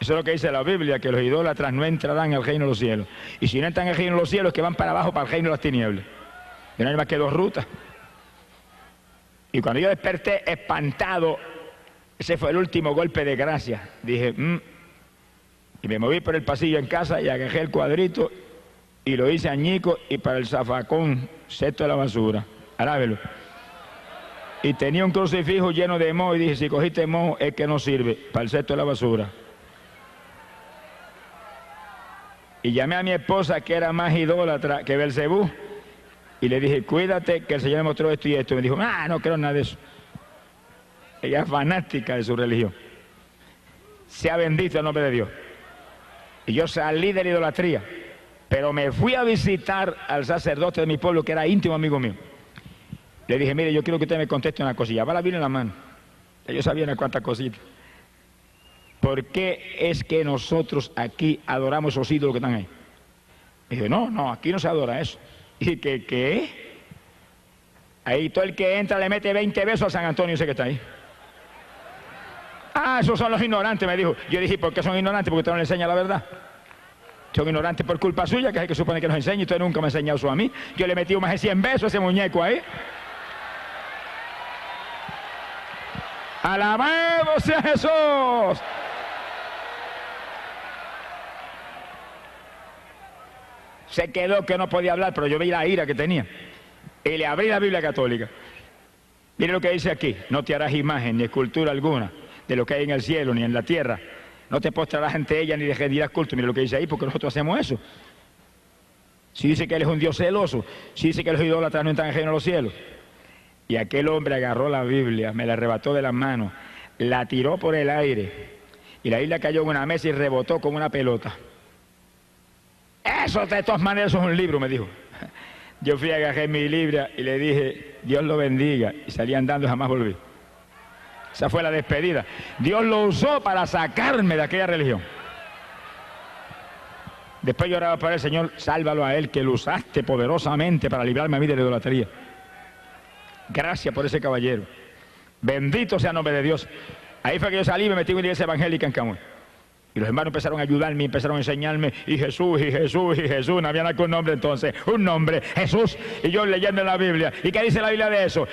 Eso es lo que dice la Biblia, que los idólatras no entrarán al reino de los cielos. Y si no entran al reino de los cielos, es que van para abajo, para el reino de las tinieblas. Y no hay más que dos rutas. Y cuando yo desperté espantado, ese fue el último golpe de gracia. Dije, y me moví por el pasillo en casa y agarré el cuadrito y lo hice añico y para el zafacón, cesto de la basura. Alábelo. Y tenía un crucifijo lleno de moho y dije, si cogiste moho es que no sirve, para el cesto de la basura. Y llamé a mi esposa, que era más idólatra que Belcebú, y le dije, cuídate que el Señor me mostró esto y esto. Y me dijo, no creo en nada de eso. Ella es fanática de su religión. Sea bendito el nombre de Dios. Y yo salí de la idolatría, pero me fui a visitar al sacerdote de mi pueblo, que era íntimo amigo mío. Le dije, mire, yo quiero que usted me conteste una cosilla. Va la Biblia en la mano. Yo sabía unas cuantas cositas. ¿Por qué es que nosotros aquí adoramos esos ídolos que están ahí? Me dijo, no, aquí no se adora eso. Y que, ¿qué? Ahí todo el que entra le mete 20 besos al San Antonio, ese que está ahí. Esos son los ignorantes, me dijo. Yo dije, ¿por qué son ignorantes? Porque usted no le enseña la verdad. Son ignorantes por culpa suya, que es el que supone que nos enseña, y usted nunca me ha enseñado eso a mí. Yo le metí más de 100 besos a ese muñeco ahí. ¡Alabado sea Jesús! Se quedó que no podía hablar, pero yo vi la ira que tenía. Y le abrí la Biblia católica. Mire lo que dice aquí. No te harás imagen ni escultura alguna de lo que hay en el cielo ni en la tierra. No te postrarás ante ella ni le rendirás culto. Mire lo que dice ahí, porque nosotros hacemos eso. Si dice que Él es un Dios celoso, si dice que los idólatras no están en el reino de los cielos. Y aquel hombre agarró la Biblia, me la arrebató de las manos, la tiró por el aire, y la Biblia cayó en una mesa y rebotó como una pelota. Eso de todas maneras es un libro, me dijo. Yo fui a agarrar mi Biblia y le dije, Dios lo bendiga, y salí andando y jamás volví. Esa fue la despedida. Dios lo usó para sacarme de aquella religión. Después yo oraba para el Señor, sálvalo a Él, que lo usaste poderosamente para librarme a mí de la idolatría. Gracias por ese caballero. Bendito sea el nombre de Dios. Ahí fue que yo salí y me metí en una iglesia evangélica en Camuy. Y los hermanos empezaron a ayudarme, empezaron a enseñarme, y Jesús, y Jesús, y Jesús. No había nada con nombre entonces, un nombre, Jesús. Y yo leyendo en la Biblia. ¿Y qué dice la Biblia de eso?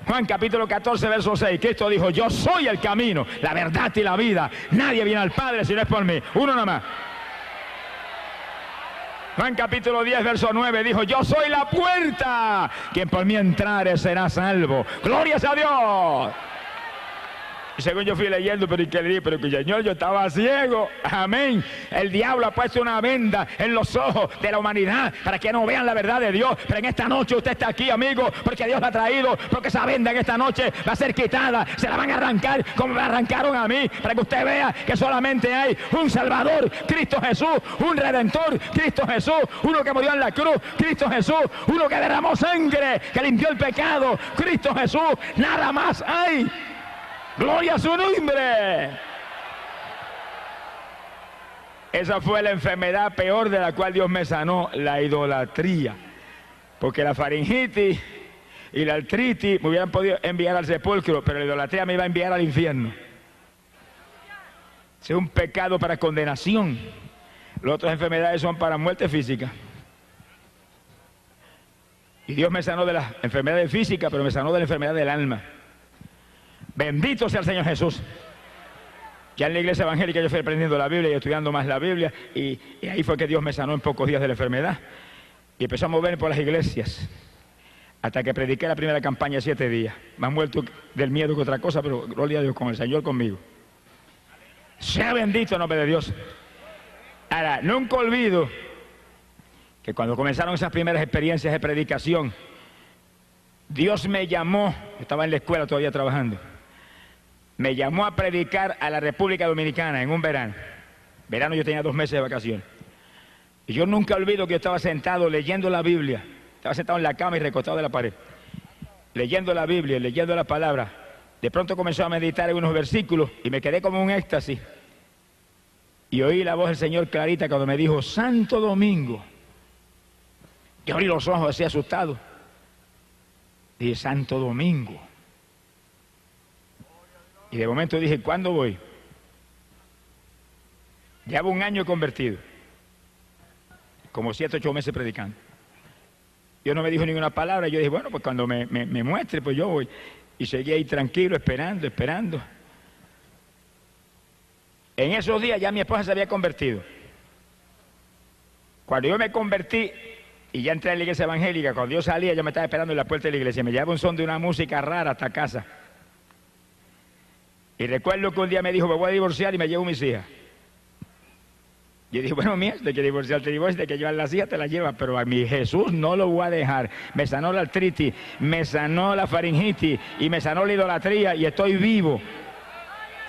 Juan capítulo 14, verso 6. Cristo dijo, yo soy el camino, la verdad y la vida. Nadie viene al Padre si no es por mí. Uno nomás. Juan capítulo 10, verso 9 dijo, yo soy la puerta, quien por mí entrare será salvo. ¡Gloria a Dios! Y según yo fui leyendo, pero que le dije, pero que Señor, yo estaba ciego. Amén. El diablo ha puesto una venda en los ojos de la humanidad para que no vean la verdad de Dios. Pero en esta noche usted está aquí, amigo, porque Dios la ha traído, porque esa venda en esta noche va a ser quitada. Se la van a arrancar como me arrancaron a mí, para que usted vea que solamente hay un Salvador, Cristo Jesús, un Redentor, Cristo Jesús, uno que murió en la cruz, Cristo Jesús, uno que derramó sangre, que limpió el pecado, Cristo Jesús. Nada más hay. ¡Gloria a su nombre! Esa fue la enfermedad peor de la cual Dios me sanó, la idolatría. Porque la faringitis y la artritis me hubieran podido enviar al sepulcro, pero la idolatría me iba a enviar al infierno. Es un pecado para condenación. Las otras enfermedades son para muerte física. Y Dios me sanó de las enfermedades físicas, pero me sanó de la enfermedad del alma. Bendito sea el Señor Jesús. Ya en la iglesia evangélica yo fui aprendiendo la Biblia y estudiando más la Biblia, y ahí fue que Dios me sanó en pocos días de la enfermedad. Y empezó a moverme por las iglesias, hasta que prediqué la primera campaña 7 días. Más muerto del miedo que otra cosa, pero gloria a Dios, con el Señor conmigo. Sea bendito el nombre de Dios. Ahora, nunca olvido que cuando comenzaron esas primeras experiencias de predicación, Dios me llamó, estaba en la escuela todavía trabajando, me llamó a predicar a la República Dominicana en un verano. Verano yo tenía 2 meses de vacaciones. Y yo nunca olvido que yo estaba sentado leyendo la Biblia. Estaba sentado en la cama y recostado de la pared, leyendo la Biblia, leyendo la palabra. De pronto comenzó a meditar en unos versículos y me quedé como un éxtasis. Y oí la voz del Señor clarita cuando me dijo, Santo Domingo. Yo abrí los ojos así asustado. Dije, Santo Domingo. Y de momento dije, ¿cuándo voy? Llevo un año convertido, como 7 o 8 meses predicando. Dios no me dijo ninguna palabra. Yo dije, bueno, pues cuando me muestre, pues yo voy. Y seguí ahí tranquilo, esperando. En esos días ya mi esposa se había convertido. Cuando yo me convertí y ya entré a la iglesia evangélica, cuando yo salía, yo me estaba esperando en la puerta de la iglesia. Me llevaba un son de una música rara hasta casa. Y recuerdo que un día me dijo, me voy a divorciar y me llevo mis hijas. Yo dije, bueno, mía, de que divorciarte, de que llevar las hijas te las llevas, pero a mi Jesús no lo voy a dejar. Me sanó la artritis, me sanó la faringitis y me sanó la idolatría y estoy vivo.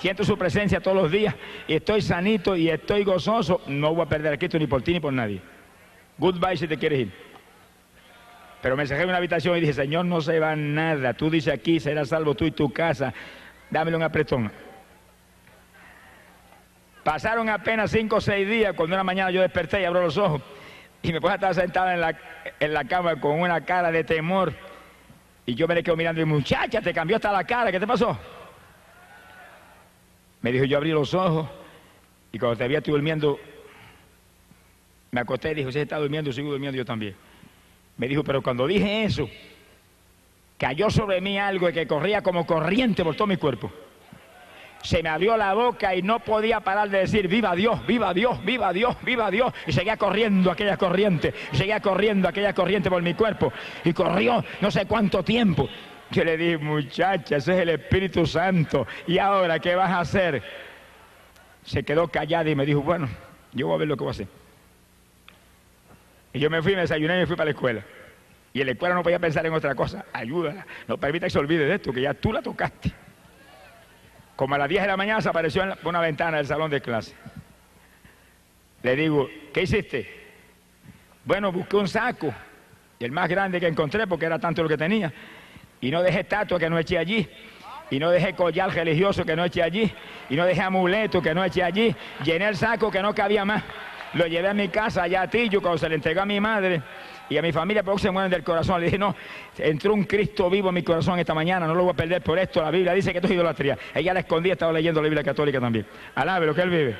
Siento su presencia todos los días y estoy sanito y estoy gozoso. No voy a perder a Cristo ni por ti ni por nadie. Goodbye si te quieres ir. Pero me encerré en una habitación y dije, Señor, no se va nada. Tú dices aquí, serás salvo tú y tu casa. Dámelo un apretón. Pasaron apenas 5 o 6 días cuando una mañana yo desperté y abro los ojos y mi esposa estaba sentada en la cama con una cara de temor y yo me le quedo mirando y muchacha, te cambió hasta la cara, ¿qué te pasó? Me dijo, yo abrí los ojos y cuando te vi estoy durmiendo, me acosté y dijo, si está durmiendo, sigo durmiendo yo también. Me dijo, pero cuando dije eso, cayó sobre mí algo que corría como corriente por todo mi cuerpo. Se me abrió la boca y no podía parar de decir, viva Dios, viva Dios, viva Dios, viva Dios. Y seguía corriendo aquella corriente, por mi cuerpo. Y corrió no sé cuánto tiempo. Yo le dije, muchacha, ese es el Espíritu Santo. ¿Y ahora qué vas a hacer? Se quedó callada y me dijo, bueno, yo voy a ver lo que voy a hacer. Y yo me fui, me desayuné y me fui para la escuela. Y en la escuela no podía pensar en otra cosa. Ayúdala, no permita que se olvide de esto, que ya tú la tocaste. Como a las 10 de la mañana se apareció por una ventana del salón de clase. Le digo, ¿qué hiciste? Bueno, busqué un saco, el más grande que encontré porque era tanto lo que tenía. Y no dejé estatua que no eché allí. Y no dejé collar religioso que no eché allí. Y no dejé amuleto que no eché allí. Llené el saco que no cabía más. Lo llevé a mi casa, allá a Tillo, cuando se le entregó a mi madre y a mi familia, porque se mueren del corazón. Le dije, no, entró un Cristo vivo en mi corazón esta mañana, no lo voy a perder por esto. La Biblia dice que esto es idolatría. Ella la escondía, estaba leyendo la Biblia católica también. Alabe lo que él vive.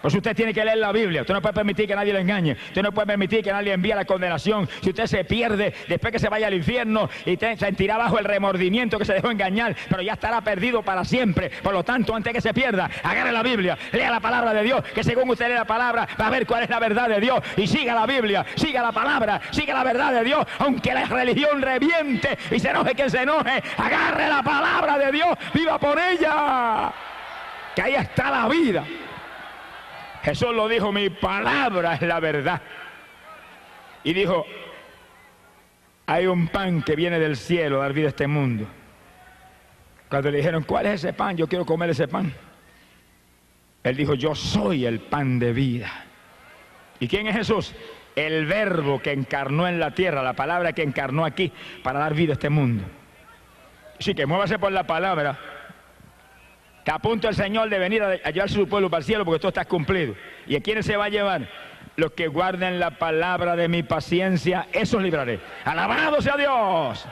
Pues usted tiene que leer la Biblia. Usted no puede permitir que nadie lo engañe. Usted no puede permitir que nadie envíe la condenación. Si usted se pierde, después que se vaya al infierno y sentirá bajo el remordimiento que se dejó engañar, pero ya estará perdido para siempre. Por lo tanto, antes que se pierda, agarre la Biblia, lea la palabra de Dios, que según usted lee la palabra, va a ver cuál es la verdad de Dios. Y siga la Biblia, siga la palabra, siga la verdad de Dios, aunque la religión reviente y se enoje quien se enoje. Agarre la palabra de Dios, viva por ella, que ahí está la vida. Jesús lo dijo, mi palabra es la verdad. Y dijo, hay un pan que viene del cielo a dar vida a este mundo. Cuando le dijeron, ¿cuál es ese pan? Yo quiero comer ese pan. Él dijo, yo soy el pan de vida. ¿Y quién es Jesús? El verbo que encarnó en la tierra, la palabra que encarnó aquí para dar vida a este mundo. Así que muévase por la palabra. Que a punto el Señor de venir a llevarse su pueblo para el cielo porque todo está cumplido. ¿Y a quiénes se va a llevar? Los que guarden la palabra de mi paciencia, esos libraré. ¡Alabado sea Dios!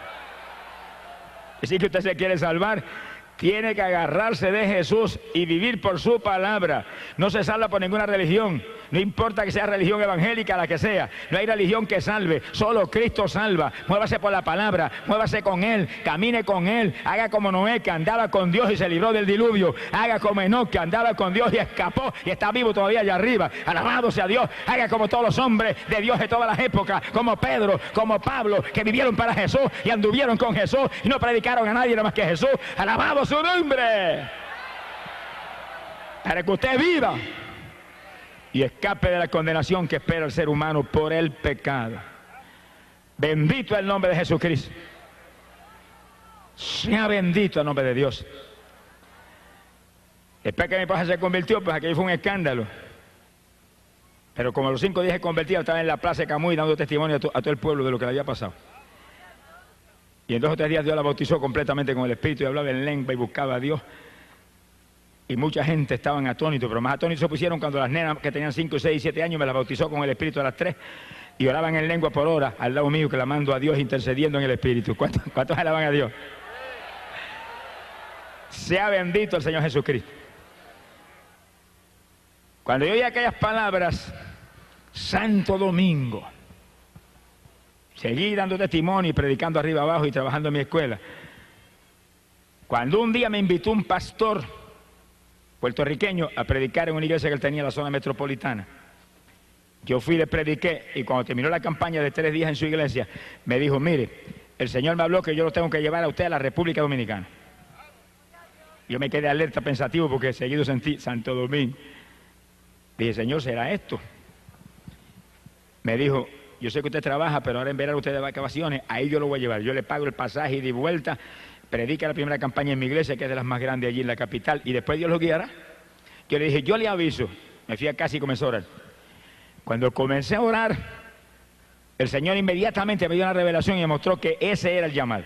Así que usted se quiere salvar, tiene que agarrarse de Jesús y vivir por su palabra. No se salva por ninguna religión. No importa que sea religión evangélica, la que sea. No hay religión que salve. Solo Cristo salva. Muévase por la palabra. Muévase con Él. Camine con Él. Haga como Noé, que andaba con Dios y se libró del diluvio. Haga como Enoc, que andaba con Dios y escapó y está vivo todavía allá arriba. Alabado sea Dios. Haga como todos los hombres de Dios de todas las épocas. Como Pedro, como Pablo, que vivieron para Jesús y anduvieron con Jesús y no predicaron a nadie nada más que Jesús. Alabado su nombre. Para que usted viva y escape de la condenación que espera el ser humano por el pecado. Bendito es el nombre de Jesucristo. Sea bendito el nombre de Dios. Después que mi esposa se convirtió, pues aquello fue un escándalo. Pero como a los 5 días se convertía, estaba en la plaza de Camuy dando testimonio a todo el pueblo de lo que le había pasado. Y en 2 o 3 días Dios la bautizó completamente con el Espíritu y hablaba en lengua y buscaba a Dios. Y mucha gente estaban atónitos, pero más atónitos se pusieron cuando las nenas que tenían 5, 6, 7 años me las bautizó con el Espíritu a las 3 y oraban en lengua por hora al lado mío, clamando a Dios, intercediendo en el Espíritu. ¿Cuántos alaban a Dios? Sea bendito el Señor Jesucristo. Cuando yo oí aquellas palabras, Santo Domingo, seguí dando testimonio y predicando arriba abajo y trabajando en mi escuela. Cuando un día me invitó un pastor puertorriqueño a predicar en una iglesia que él tenía en la zona metropolitana, yo fui y le prediqué, y cuando terminó la campaña de 3 días en su iglesia, me dijo: mire, el Señor me habló que yo lo tengo que llevar a usted a la República Dominicana. Yo me quedé alerta, pensativo, porque seguido sentí Santo Domingo. Dije: Señor, ¿será esto? Me dijo: yo sé que usted trabaja, pero ahora en verano usted de vacaciones, ahí yo lo voy a llevar. Yo le pago el pasaje y de vuelta, predica la primera campaña en mi iglesia, que es de las más grandes allí en la capital, y después Dios lo guiará. Yo le dije: yo le aviso. Me fui a casa y comencé a orar. Cuando comencé a orar, el Señor inmediatamente me dio una revelación y me mostró que ese era el llamado.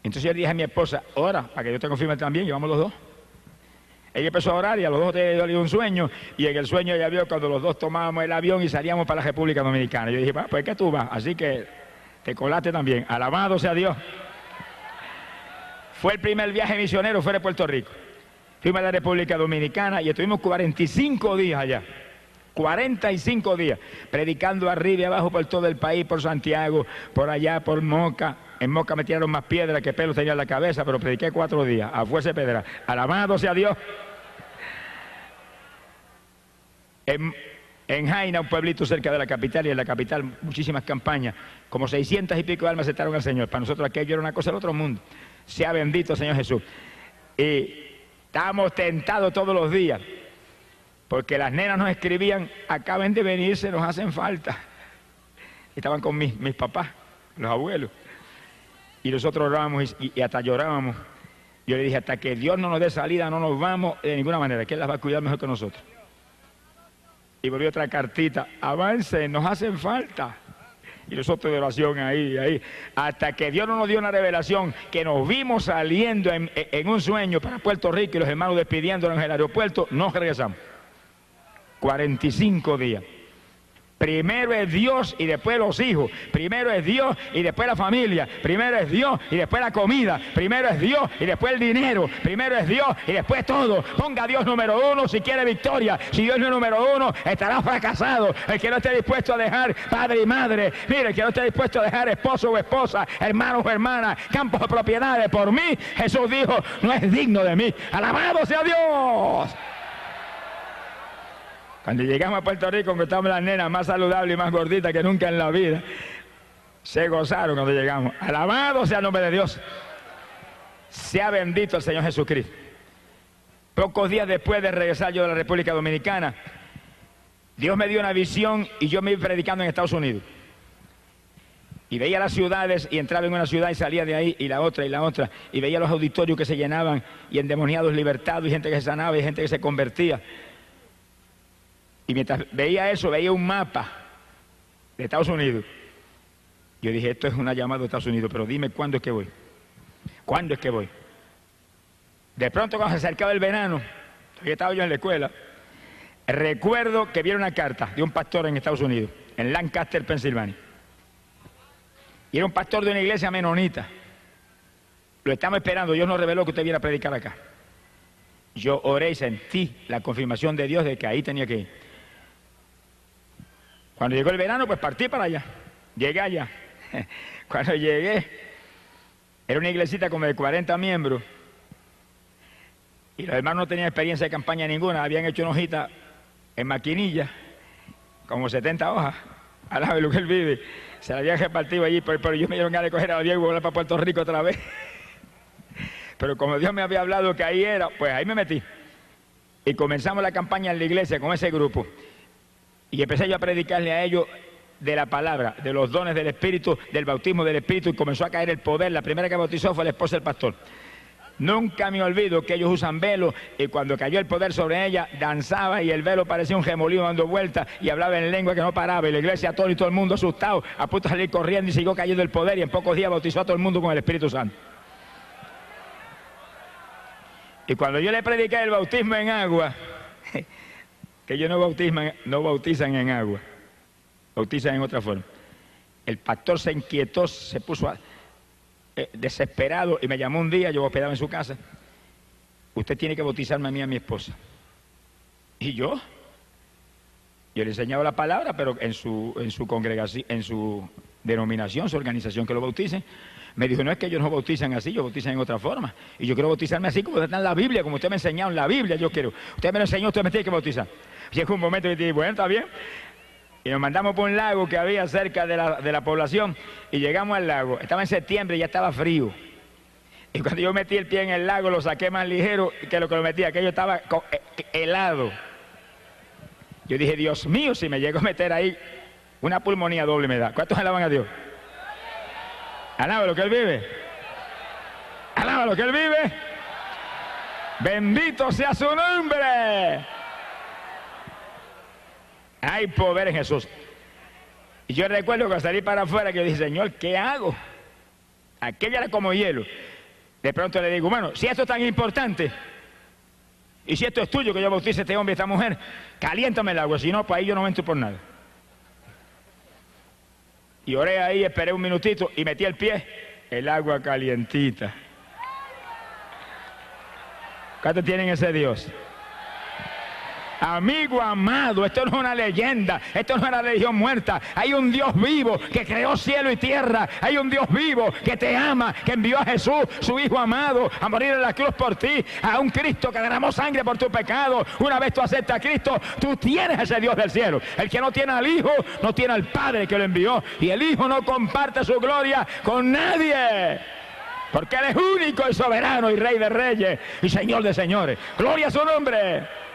Entonces yo le dije a mi esposa: ora, para que yo te confirme también, llevamos los dos. Ella empezó a orar y a los dos le dio un sueño, y en el sueño ella vio cuando los dos tomábamos el avión y salíamos para la República Dominicana. Yo dije: pues que tú vas, así que te colaste también. Alabado sea Dios. Fue el primer viaje misionero fuera de Puerto Rico. Fuimos a la República Dominicana y estuvimos 45 días allá. 45 días, predicando arriba y abajo por todo el país, por Santiago, por allá, por Moca. En Moca me tiraron más piedras que pelos tenía en la cabeza, pero prediqué 4 días, a fuerza de pedra. Alabado sea Dios. En Jaina, un pueblito cerca de la capital, y en la capital muchísimas campañas, como 600 y pico de almas aceptaron al Señor. Para nosotros aquello era una cosa del otro mundo. Sea bendito el Señor Jesús. Y estábamos tentados todos los días, porque las nenas nos escribían: acaben de venirse, nos hacen falta. Estaban con mis papás, los abuelos, y nosotros orábamos y hasta llorábamos. Yo le dije: hasta que Dios no nos dé salida, no nos vamos de ninguna manera, que Él las va a cuidar mejor que nosotros. Y volvió otra cartita: avancen, nos hacen falta. Y nosotros de oración ahí, hasta que Dios no nos dio una revelación, que nos vimos saliendo en un sueño para Puerto Rico y los hermanos despidiéndonos en el aeropuerto, nos regresamos. 45 días. Primero es Dios y después los hijos. Primero es Dios y después la familia. Primero es Dios y después la comida. Primero es Dios y después el dinero. Primero es Dios y después todo. Ponga a Dios número 1 si quiere victoria. Si Dios no es número 1, estará fracasado. El que no esté dispuesto a dejar padre y madre, mire, el que no esté dispuesto a dejar esposo o esposa, hermanos o hermanas, campos o propiedades por mí, Jesús dijo, no es digno de mí. Alabado sea Dios. Cuando llegamos a Puerto Rico, encontramos las nenas más saludables y más gorditas que nunca en la vida. Se gozaron cuando llegamos. Alabado sea el nombre de Dios. Sea bendito el Señor Jesucristo. Pocos días después de regresar yo de la República Dominicana, Dios me dio una visión y yo me iba predicando en Estados Unidos. Y veía las ciudades y entraba en una ciudad y salía de ahí, y la otra, y veía los auditorios que se llenaban, y endemoniados libertados, y gente que se sanaba, y gente que se convertía. Y mientras veía eso, veía un mapa de Estados Unidos. Yo dije, esto es una llamada de Estados Unidos, pero dime cuándo es que voy. ¿Cuándo es que voy? De pronto, cuando se acercaba el verano, todavía estaba yo en la escuela, recuerdo que vi una carta de un pastor en Estados Unidos, en Lancaster, Pensilvania. Y era un pastor de una iglesia menonita. Lo estamos esperando, Dios nos reveló que usted viene a predicar acá. Yo oré y sentí la confirmación de Dios de que ahí tenía que ir. Cuando llegó el verano, pues partí para allá. Llegué allá. Cuando llegué, era una iglesita como de 40 miembros. Y los hermanos no tenían experiencia de campaña ninguna. Habían hecho una hojita en maquinilla, como 70 hojas, al lado de lo que él vive. Se la habían repartido allí, pero yo me dieron ganas de coger a Diego y volar para Puerto Rico otra vez. Pero como Dios me había hablado que ahí era, pues ahí me metí. Y comenzamos la campaña en la iglesia con ese grupo. Y empecé yo a predicarle a ellos de la palabra, de los dones del Espíritu, del bautismo del Espíritu, y comenzó a caer el poder. La primera que bautizó fue la esposa del pastor. Nunca me olvido que ellos usan velo, y cuando cayó el poder sobre ella, danzaba y el velo parecía un remolino dando vueltas y hablaba en lengua que no paraba, y la iglesia todo y todo el mundo asustado, a punto de salir corriendo, y siguió cayendo el poder, y en pocos días bautizó a todo el mundo con el Espíritu Santo. Y cuando yo le prediqué el bautismo en agua, que ellos no bautizan en agua, bautizan en otra forma. El pastor se inquietó, se puso desesperado y me llamó un día, yo hospedaba en su casa. Usted tiene que bautizarme a mí y a mi esposa. Y yo le enseñaba la palabra, pero en su congregación, en su denominación, su organización que lo bauticen. Me dijo, no es que ellos no bautizan así, ellos bautizan en otra forma. Y yo quiero bautizarme así como está en la Biblia, como usted me ha enseñado en la Biblia, yo quiero. Usted me lo enseñó, usted me tiene que bautizar. Llegó un momento que dije, bueno, está bien. Y nos mandamos por un lago que había cerca de la población y llegamos al lago. Estaba en septiembre y ya estaba frío. Y cuando yo metí el pie en el lago, lo saqué más ligero que lo metí, aquello estaba helado. Yo dije, Dios mío, si me llego a meter ahí, una pulmonía doble me da. ¿Cuántos alaban a Dios? Alaba lo que Él vive. Alaba lo que Él vive. Bendito sea su nombre. Hay poder en Jesús. Y yo recuerdo que salí para afuera que yo dije, Señor, ¿qué hago? Aquella era como hielo. De pronto le digo, bueno, si esto es tan importante, y si esto es tuyo, que yo bautice a este hombre y a esta mujer, caliéntame el agua, si no, pues ahí yo no entro por nada. Y oré ahí, esperé un minutito y metí el pie, el agua calientita. ¿Cuántos tienen ese Dios? Amigo amado, esto no es una leyenda, esto no es una religión muerta. Hay un Dios vivo que creó cielo y tierra. Hay un Dios vivo que te ama, que envió a Jesús, su Hijo amado, a morir en la cruz por ti. A un Cristo que derramó sangre por tu pecado. Una vez tú aceptas a Cristo, tú tienes ese Dios del cielo. El que no tiene al Hijo, no tiene al Padre que lo envió. Y el Hijo no comparte su gloria con nadie. Porque Él es único y soberano y Rey de reyes y Señor de señores. Gloria a su nombre.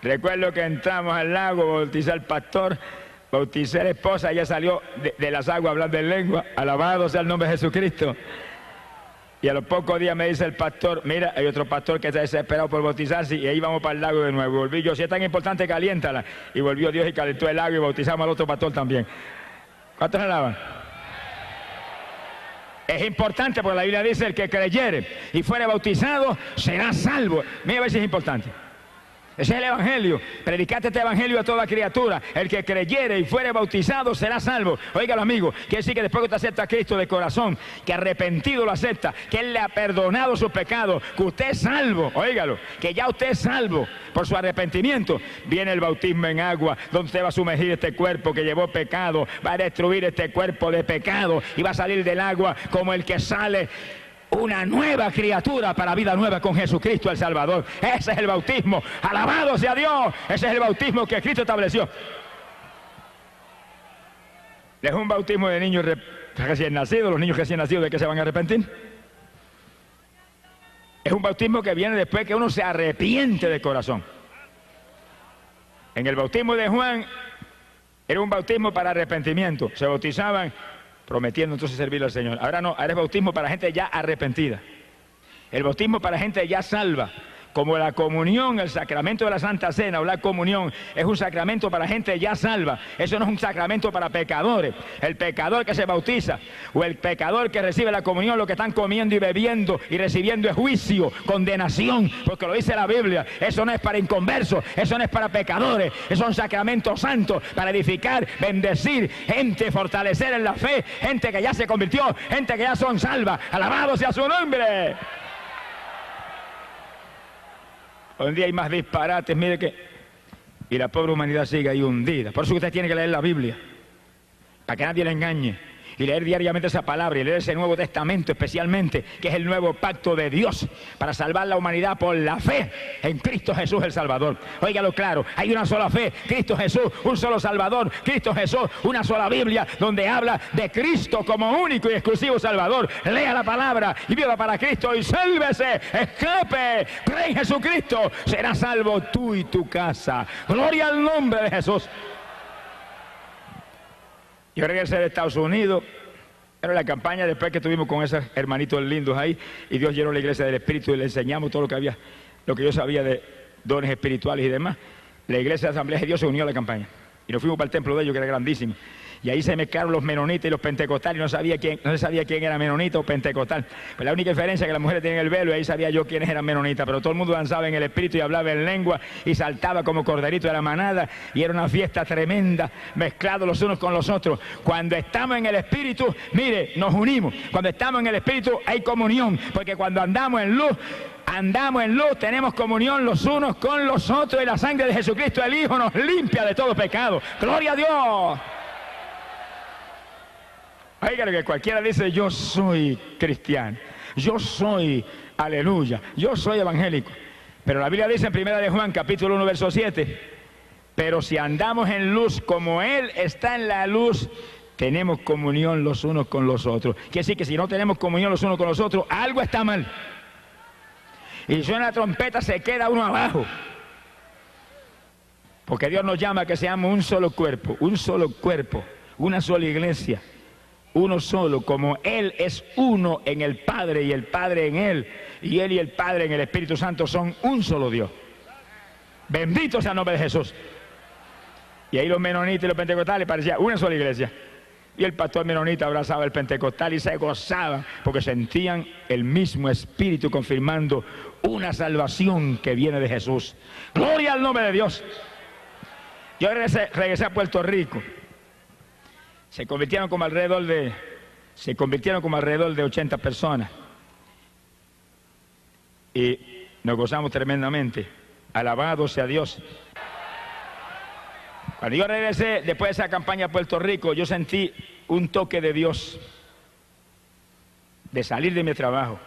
Recuerdo que entramos al lago, bauticé al pastor, bauticé a la esposa, ella salió de las aguas hablando en lengua, alabado sea el nombre de Jesucristo. Y a los pocos días me dice el pastor, mira, hay otro pastor que está desesperado por bautizarse y ahí vamos para el lago de nuevo. Volví yo, si es tan importante, caliéntala. Y volvió Dios y calentó el lago y bautizamos al otro pastor también. ¿Cuántos alaban? Es importante porque la Biblia dice, el que creyere y fuere bautizado será salvo. Mira a ver si es importante. Ese es el evangelio. Predicate este evangelio a toda criatura. El que creyere y fuere bautizado será salvo. Óigalo, amigo, quiere decir que después que usted acepta a Cristo de corazón, que arrepentido lo acepta, que Él le ha perdonado sus pecados, que usted es salvo, óigalo, que ya usted es salvo por su arrepentimiento, viene el bautismo en agua, donde usted va a sumergir este cuerpo que llevó pecado, va a destruir este cuerpo de pecado y va a salir del agua como el que sale una nueva criatura para vida nueva con Jesucristo el Salvador. Ese es el bautismo. Alabado sea Dios. Ese es el bautismo que Cristo estableció. Es un bautismo de niños recién nacidos. Los niños recién nacidos, ¿de qué se van a arrepentir? Es un bautismo que viene después que uno se arrepiente de corazón. En el bautismo de Juan era un bautismo para arrepentimiento. Se bautizaban prometiendo entonces servirle al Señor. Ahora no, ahora es bautismo para gente ya arrepentida. El bautismo para gente ya salva. Como la comunión, el sacramento de la Santa Cena o la comunión es un sacramento para gente ya salva. Eso no es un sacramento para pecadores. El pecador que se bautiza o el pecador que recibe la comunión, lo que están comiendo y bebiendo y recibiendo es juicio, condenación, porque lo dice la Biblia. Eso no es para inconversos, eso no es para pecadores. Esos son sacramentos santos para edificar, bendecir gente, fortalecer en la fe, gente que ya se convirtió, gente que ya son salvas. Alabado sea su nombre. Hoy en día hay más disparates, mire que... Y la pobre humanidad sigue ahí hundida. Por eso usted tiene que leer la Biblia, para que nadie le engañe. Y leer diariamente esa palabra, y leer ese Nuevo Testamento especialmente, que es el nuevo pacto de Dios, para salvar la humanidad por la fe en Cristo Jesús el Salvador. Óigalo claro, hay una sola fe, Cristo Jesús, un solo Salvador, Cristo Jesús, una sola Biblia, donde habla de Cristo como único y exclusivo Salvador. Lea la palabra y viva para Cristo y sálvese, escape, cree en Jesucristo, serás salvo tú y tu casa. Gloria al nombre de Jesús. Yo regresé de Estados Unidos, era la campaña después que estuvimos con esos hermanitos lindos ahí, y Dios llenó la iglesia del Espíritu y le enseñamos todo lo que había, lo que yo sabía de dones espirituales y demás. La iglesia de Asamblea de Dios se unió a la campaña y nos fuimos para el templo de ellos, que era grandísimo. Y ahí se mezclaron los menonitas y los pentecostales, y no se sabía quién era menonita o pentecostal. Pues la única diferencia es que las mujeres tenían el velo, y ahí sabía yo quiénes eran menonitas, pero todo el mundo danzaba en el espíritu y hablaba en lengua y saltaba como corderito de la manada, y era una fiesta tremenda, mezclados los unos con los otros. Cuando estamos en el espíritu, mire, nos unimos. Cuando estamos en el espíritu hay comunión, porque cuando andamos en luz, tenemos comunión los unos con los otros, y la sangre de Jesucristo el Hijo nos limpia de todo pecado. ¡Gloria a Dios! Oiga, que cualquiera dice, yo soy cristiano, yo soy, aleluya, yo soy evangélico. Pero la Biblia dice en 1 de Juan, capítulo 1, verso 7, pero si andamos en luz como Él está en la luz, tenemos comunión los unos con los otros. Quiere decir que si no tenemos comunión los unos con los otros, algo está mal. Y si suena la trompeta, se queda uno abajo. Porque Dios nos llama a que seamos un solo cuerpo, una sola iglesia, uno solo, como Él es uno en el Padre y el Padre en Él, y Él y el Padre en el Espíritu Santo son un solo Dios. Bendito sea el nombre de Jesús. Y ahí los menonitas y los pentecostales parecían una sola iglesia. Y el pastor menonita abrazaba al pentecostal y se gozaba porque sentían el mismo espíritu confirmando una salvación que viene de Jesús. ¡Gloria al nombre de Dios! Yo regresé a Puerto Rico. Se convirtieron como alrededor de 80 personas. Y nos gozamos tremendamente. Alabado sea Dios. Cuando yo regresé, después de esa campaña a Puerto Rico, yo sentí un toque de Dios de salir de mi trabajo.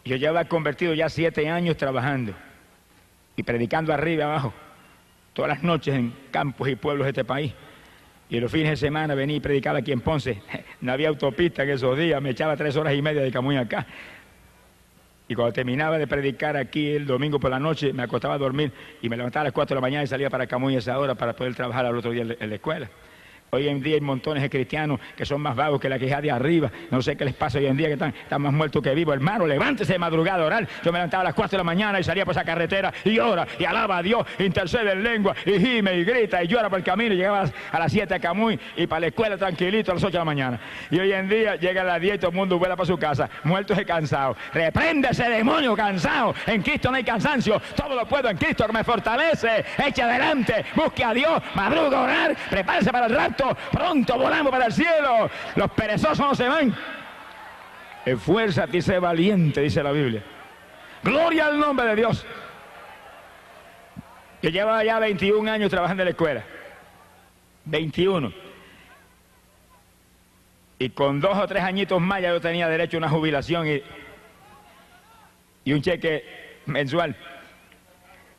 Yo ya había convertido ya 7 años trabajando y predicando arriba y abajo, todas las noches en campos y pueblos de este país. Y los fines de semana venía y predicaba aquí en Ponce. No había autopista en esos días, me echaba 3 horas y media de Camuy acá. Y cuando terminaba de predicar aquí el domingo por la noche, me acostaba a dormir y me levantaba a las 4 de la mañana y salía para Camuy a esa hora para poder trabajar al otro día en la escuela. Hoy en día hay montones de cristianos que son más vagos que la queja de arriba. No sé qué les pasa hoy en día, que están más muertos que vivos. Hermano, levántese de madrugada a orar. Yo me levantaba a las 4 de la mañana y salía por esa carretera y ora y alaba a Dios, intercede en lengua y gime y grita y llora por el camino. Y llegaba a las 7 a Camuy y para la escuela tranquilito a las 8 de la mañana. Y hoy en día llega a las 10 y todo el mundo vuela para su casa, muertos y cansados. Reprende ese demonio cansado. En Cristo no hay cansancio. Todo lo puedo en Cristo que me fortalece. Eche adelante, busque a Dios, madruga a orar, prepárese para el rapto. Pronto volamos para el cielo. Los perezosos no se van. Esfuérzate y sé valiente, dice la Biblia. Gloria al nombre de Dios. Yo llevaba ya 21 años trabajando en la escuela. 21. Y con 2 o 3 añitos más ya yo tenía derecho a una jubilación y un cheque mensual.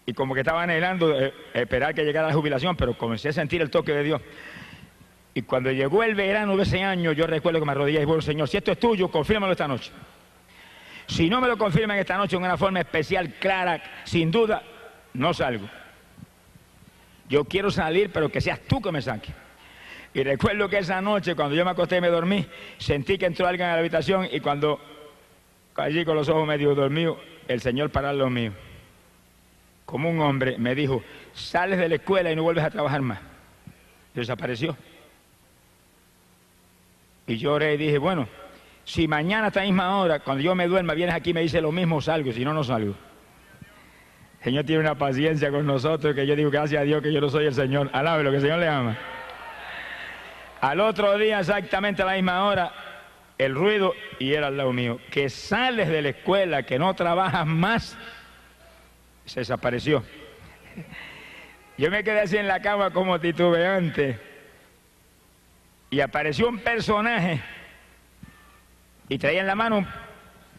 Y como que estaba anhelando esperar que llegara la jubilación, pero comencé a sentir el toque de Dios. Y cuando llegó el verano de ese año, yo recuerdo que me arrodillé y dije, bueno, Señor, si esto es tuyo, confírmalo esta noche. Si no me lo confirman esta noche en una forma especial, clara, sin duda, no salgo. Yo quiero salir, pero que seas tú que me saques. Y recuerdo que esa noche, cuando yo me acosté y me dormí, sentí que entró alguien a la habitación y cuando allí con los ojos medio dormidos, el Señor paró lo mío. Como un hombre me dijo, sales de la escuela y no vuelves a trabajar más. Desapareció. Y yo oré y dije, bueno, si mañana a esta misma hora, cuando yo me duerma, vienes aquí y me dices lo mismo, salgo, si no, no salgo. El Señor tiene una paciencia con nosotros que yo digo, gracias a Dios que yo no soy el Señor. Alabe lo que el Señor le ama. Al otro día, exactamente a la misma hora, el ruido, y era al lado mío, que sales de la escuela, que no trabajas más, se desapareció. Yo me quedé así en la cama como titubeante. Y apareció un personaje y traía en la mano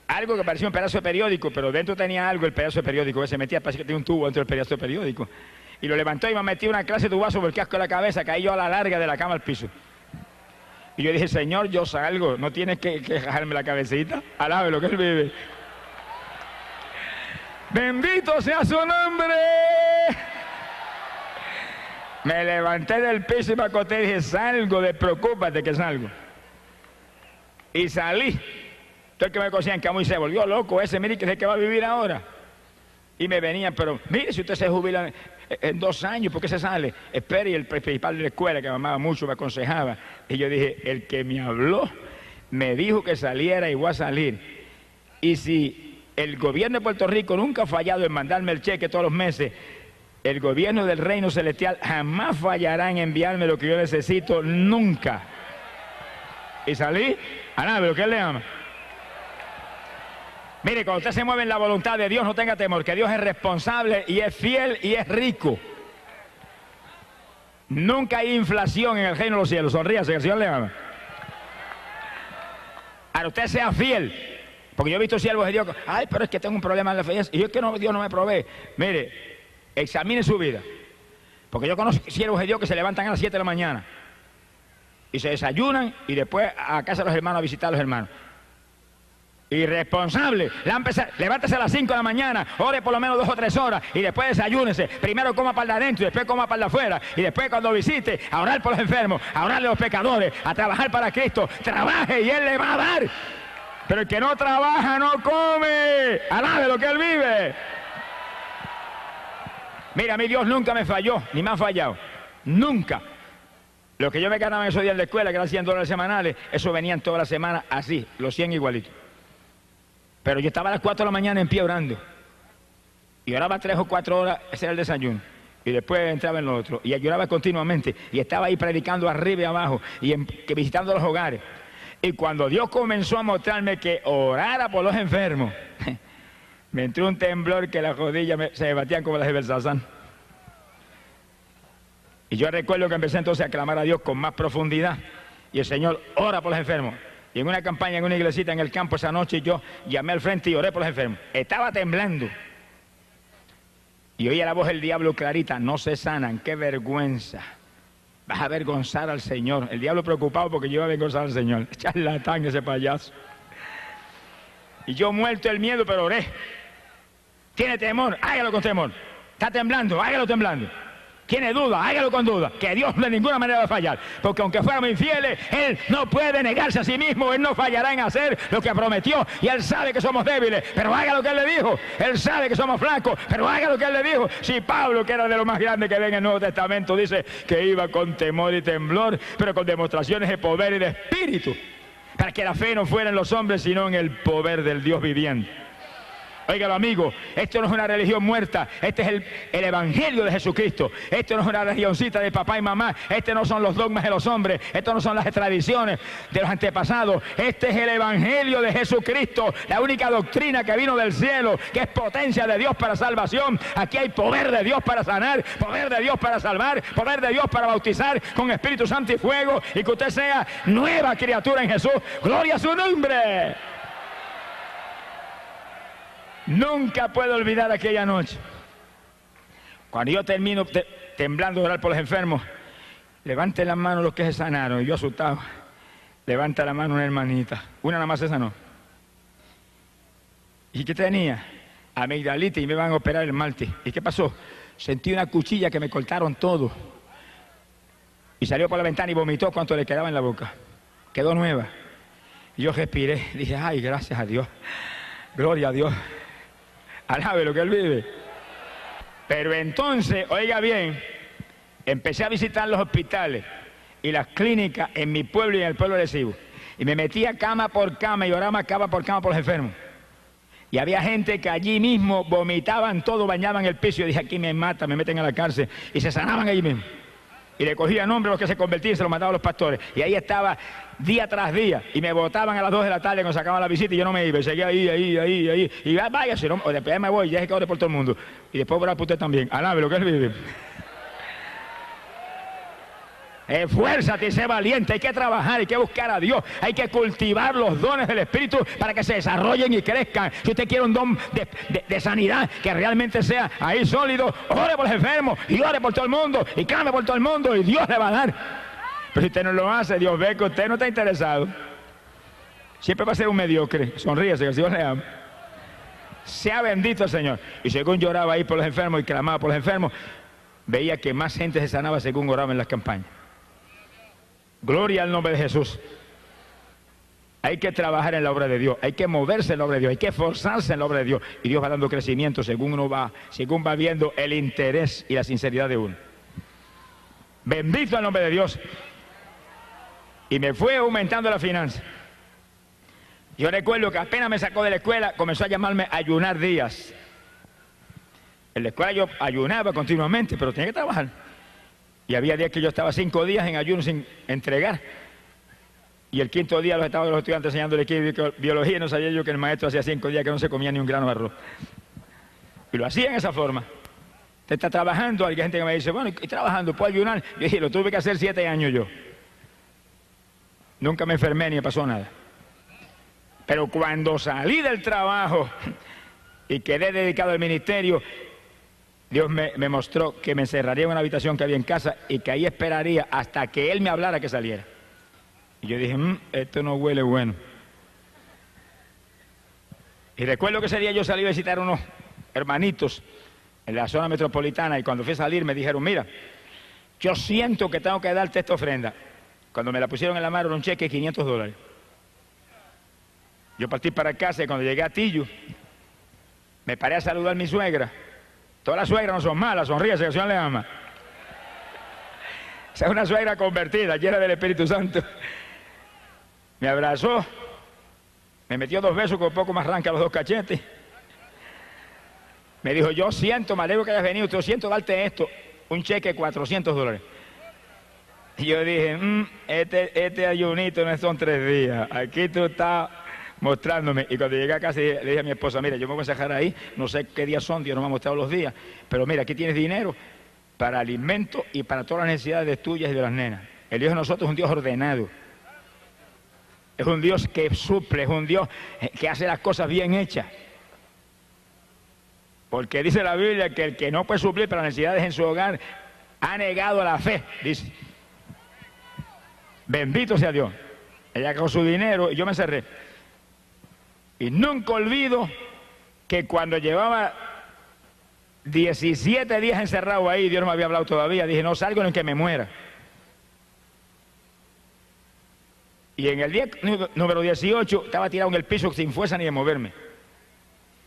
algo que parecía un pedazo de periódico, pero dentro tenía algo, el pedazo de periódico que se metía, parece que tenía un tubo dentro del pedazo de periódico. Y lo levantó y me metió una clase de tubazo por el casco de la cabeza, caí yo a la larga de la cama al piso. Y yo dije, Señor, yo salgo, no tienes que dejarme la cabecita, alabe lo que Él vive. Bendito sea su nombre. Me levanté del piso y me acosté y dije, salgo, despreocúpate que salgo. Y salí. Todo el que me conocía en Camuy se volvió loco ese, mire que va a vivir ahora. Y me venían, pero mire, si usted se jubila, En 2 años, ¿por qué se sale? Espere, y el principal de la escuela, que me amaba mucho, me aconsejaba. Y yo dije, el que me habló, me dijo que saliera y voy a salir. Y si el gobierno de Puerto Rico nunca ha fallado en mandarme el cheque todos los meses, el gobierno del reino celestial jamás fallará en enviarme lo que yo necesito, nunca. Y salí, a nada, lo que él le ama. Mire, cuando usted se mueve en la voluntad de Dios, no tenga temor, que Dios es responsable y es fiel y es rico. Nunca hay inflación en el reino de los cielos. Sonríase, que el Señor le ama. Ahora usted sea fiel, porque yo he visto siervos de Dios, ay, pero es que tengo un problema en la fe, y yo es que no, Dios no me provee. Mire, examine su vida, porque yo conozco siervos de Dios que se levantan a las 7 de la mañana y se desayunan y después a casa de los hermanos a visitar a los hermanos. Irresponsable, levántese a las 5 de la mañana, ore por lo menos 2 o 3 horas y después desayúnese. Primero coma para adentro y después coma para afuera. Y después cuando visite, a orar por los enfermos, a orarle a los pecadores, a trabajar para Cristo. Trabaje y Él le va a dar. Pero el que no trabaja no come. Alabe lo que Él vive. Mira, a mí Dios nunca me falló, ni me ha fallado. Nunca. Lo que yo me ganaba en esos días en la escuela, que eran $100 semanales, eso venían toda la semana así, los 100 igualitos. Pero yo estaba a las 4 de la mañana en pie orando. Y oraba 3 o 4 horas, ese era el desayuno. Y después entraba en lo otro. Y lloraba continuamente. Y estaba ahí predicando arriba y abajo. Y visitando los hogares. Y cuando Dios comenzó a mostrarme que orara por los enfermos, me entró un temblor que las rodillas se batían como las de Belsasán. Y yo recuerdo que empecé entonces a clamar a Dios con más profundidad. Y el Señor ora por los enfermos. Y en una campaña, en una iglesita en el campo esa noche, yo llamé al frente y oré por los enfermos. Estaba temblando. Y oía la voz del diablo clarita, no se sanan, qué vergüenza. Vas a avergonzar al Señor. El diablo preocupado porque yo iba a avergonzar al Señor. Charlatán ese payaso. Y yo muerto el miedo, pero oré. ¿Tiene temor? Hágalo con temor. ¿Está temblando? Hágalo temblando. ¿Tiene duda? Hágalo con duda, que Dios de ninguna manera va a fallar, porque aunque fuéramos infieles, Él no puede negarse a sí mismo, Él no fallará en hacer lo que prometió, y Él sabe que somos débiles, pero haga lo que Él le dijo. Él sabe que somos flacos, pero haga lo que Él le dijo. Si Pablo, que era de lo más grande que ve en el Nuevo Testamento, dice que iba con temor y temblor, pero con demostraciones de poder y de espíritu, para que la fe no fuera en los hombres, sino en el poder del Dios viviente. Óigalo, amigo, esto no es una religión muerta, este es el evangelio de Jesucristo. Esto no es una religioncita de papá y mamá, este no son los dogmas de los hombres, esto no son las tradiciones de los antepasados, este es el evangelio de Jesucristo, la única doctrina que vino del cielo, que es potencia de Dios para salvación. Aquí hay poder de Dios para sanar, poder de Dios para salvar, poder de Dios para bautizar con Espíritu Santo y fuego, y que usted sea nueva criatura en Jesús. ¡Gloria a su nombre! Nunca puedo olvidar aquella noche. Cuando yo termino temblando de orar por los enfermos, levanten las manos los que se sanaron. Y yo asustado, levanta la mano una hermanita. Una nada más se sanó. ¿Y qué tenía? Amigdalitis, y me van a operar el martes. ¿Y qué pasó? Sentí una cuchilla que me cortaron todo. Y salió por la ventana y vomitó cuanto le quedaba en la boca. Quedó nueva. Y yo respiré. Dije, ay, gracias a Dios. Gloria a Dios. Alabe lo que Él vive. Pero entonces, oiga bien, empecé a visitar los hospitales y las clínicas en mi pueblo y en el pueblo de Cibo. Y me metía cama por cama y oraba cama por los enfermos. Y había gente que allí mismo vomitaban todo, bañaban el piso. Y dije, aquí me matan, me meten a la cárcel. Y se sanaban allí mismo. Y le cogía nombre a los que se convertían y se los mataban a los pastores. Y ahí estaba día tras día. Y me botaban a las 2 de la tarde cuando sacaban la visita y yo no me iba. Y seguía ahí. Y váyase, ¿no? O después me voy, ya es que ore por todo el mundo. Y después orar por usted también. Alabe lo que Él vive. Esfuérzate y sé valiente, hay que trabajar, hay que buscar a Dios, hay que cultivar los dones del Espíritu para que se desarrollen y crezcan. Si usted quiere un don de sanidad que realmente sea ahí sólido, ore por los enfermos y ore por todo el mundo y clame por todo el mundo y Dios le va a dar. Pero si usted no lo hace, Dios ve que usted no está interesado. Siempre va a ser un mediocre. Sonríese, que el Señor le ama. Sea bendito el Señor. Y según lloraba ahí por los enfermos y clamaba por los enfermos, veía que más gente se sanaba según oraba en las campañas. Gloria al nombre de Jesús. Hay que trabajar en la obra de Dios, hay que moverse en la obra de Dios, hay que esforzarse en la obra de Dios. Y Dios va dando crecimiento según según va viendo el interés y la sinceridad de uno. Bendito el nombre de Dios. Y me fue aumentando la finanza. Yo recuerdo que apenas me sacó de la escuela, comenzó a llamarme Ayunar Díaz. En la escuela yo ayunaba continuamente, pero tenía que trabajar. Y había días que yo estaba 5 días en ayuno sin entregar. Y el 5.º día estaba los estudiantes enseñándole biología, y no sabía yo que el maestro hacía 5 días que no se comía ni un grano de arroz. Y lo hacía en esa forma. Usted está trabajando, hay gente que me dice, bueno, y trabajando, ¿puedo ayunar? Yo dije, lo tuve que hacer 7 años yo. Nunca me enfermé ni me pasó nada. Pero cuando salí del trabajo y quedé dedicado al ministerio, Dios me mostró que me encerraría en una habitación que había en casa y que ahí esperaría hasta que Él me hablara que saliera. Y yo dije, esto no huele bueno. Y recuerdo que ese día yo salí a visitar a unos hermanitos en la zona metropolitana y cuando fui a salir me dijeron, mira, yo siento que tengo que darte esta ofrenda. Cuando me la pusieron en la mano era un cheque de $500. Yo partí para casa y cuando llegué a Tillo, me paré a saludar a mi suegra. Todas las suegras no son malas, sonríese, que el Señor le ama. Esa es una suegra convertida, llena del Espíritu Santo. Me abrazó, me metió 2 besos con poco más arranca los 2 cachetes. Me dijo, yo siento, me alegro que hayas venido, yo siento darte esto, un cheque de $400. Y yo dije, este ayunito no son 3 días, aquí tú estás mostrándome. Y cuando llegué a casa le dije a mi esposa, mira, yo me voy a sacar ahí, no sé qué días son, Dios no me ha mostrado los días, pero mira, aquí tienes dinero para alimento y para todas las necesidades tuyas y de las nenas. El Dios de nosotros es un Dios ordenado. Es un Dios que suple, es un Dios que hace las cosas bien hechas. Porque dice la Biblia que el que no puede suplir para las necesidades en su hogar ha negado la fe, dice. Bendito sea Dios. Ella con su dinero y yo me encerré. Y nunca olvido que cuando llevaba 17 días encerrado ahí, Dios no me había hablado todavía, dije, no salgo ni que me muera. Y en el día número 18 estaba tirado en el piso sin fuerza ni de moverme.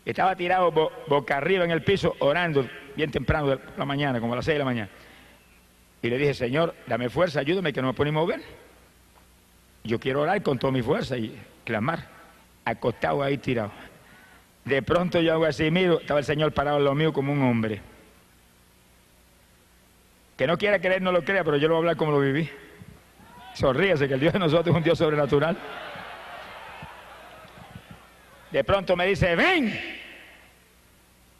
Estaba tirado boca arriba en el piso orando bien temprano de la mañana, como a las 6 de la mañana. Y le dije, Señor, dame fuerza, ayúdame que no me puedo ni mover. Yo quiero orar con toda mi fuerza y clamar, acostado ahí tirado. De pronto yo hago así, miro, estaba el Señor parado en lo mío como un hombre. Que no quiera creer, no lo crea, pero yo lo voy a hablar como lo viví. Sonríese, que el Dios de nosotros es un Dios sobrenatural. De pronto me dice, ven.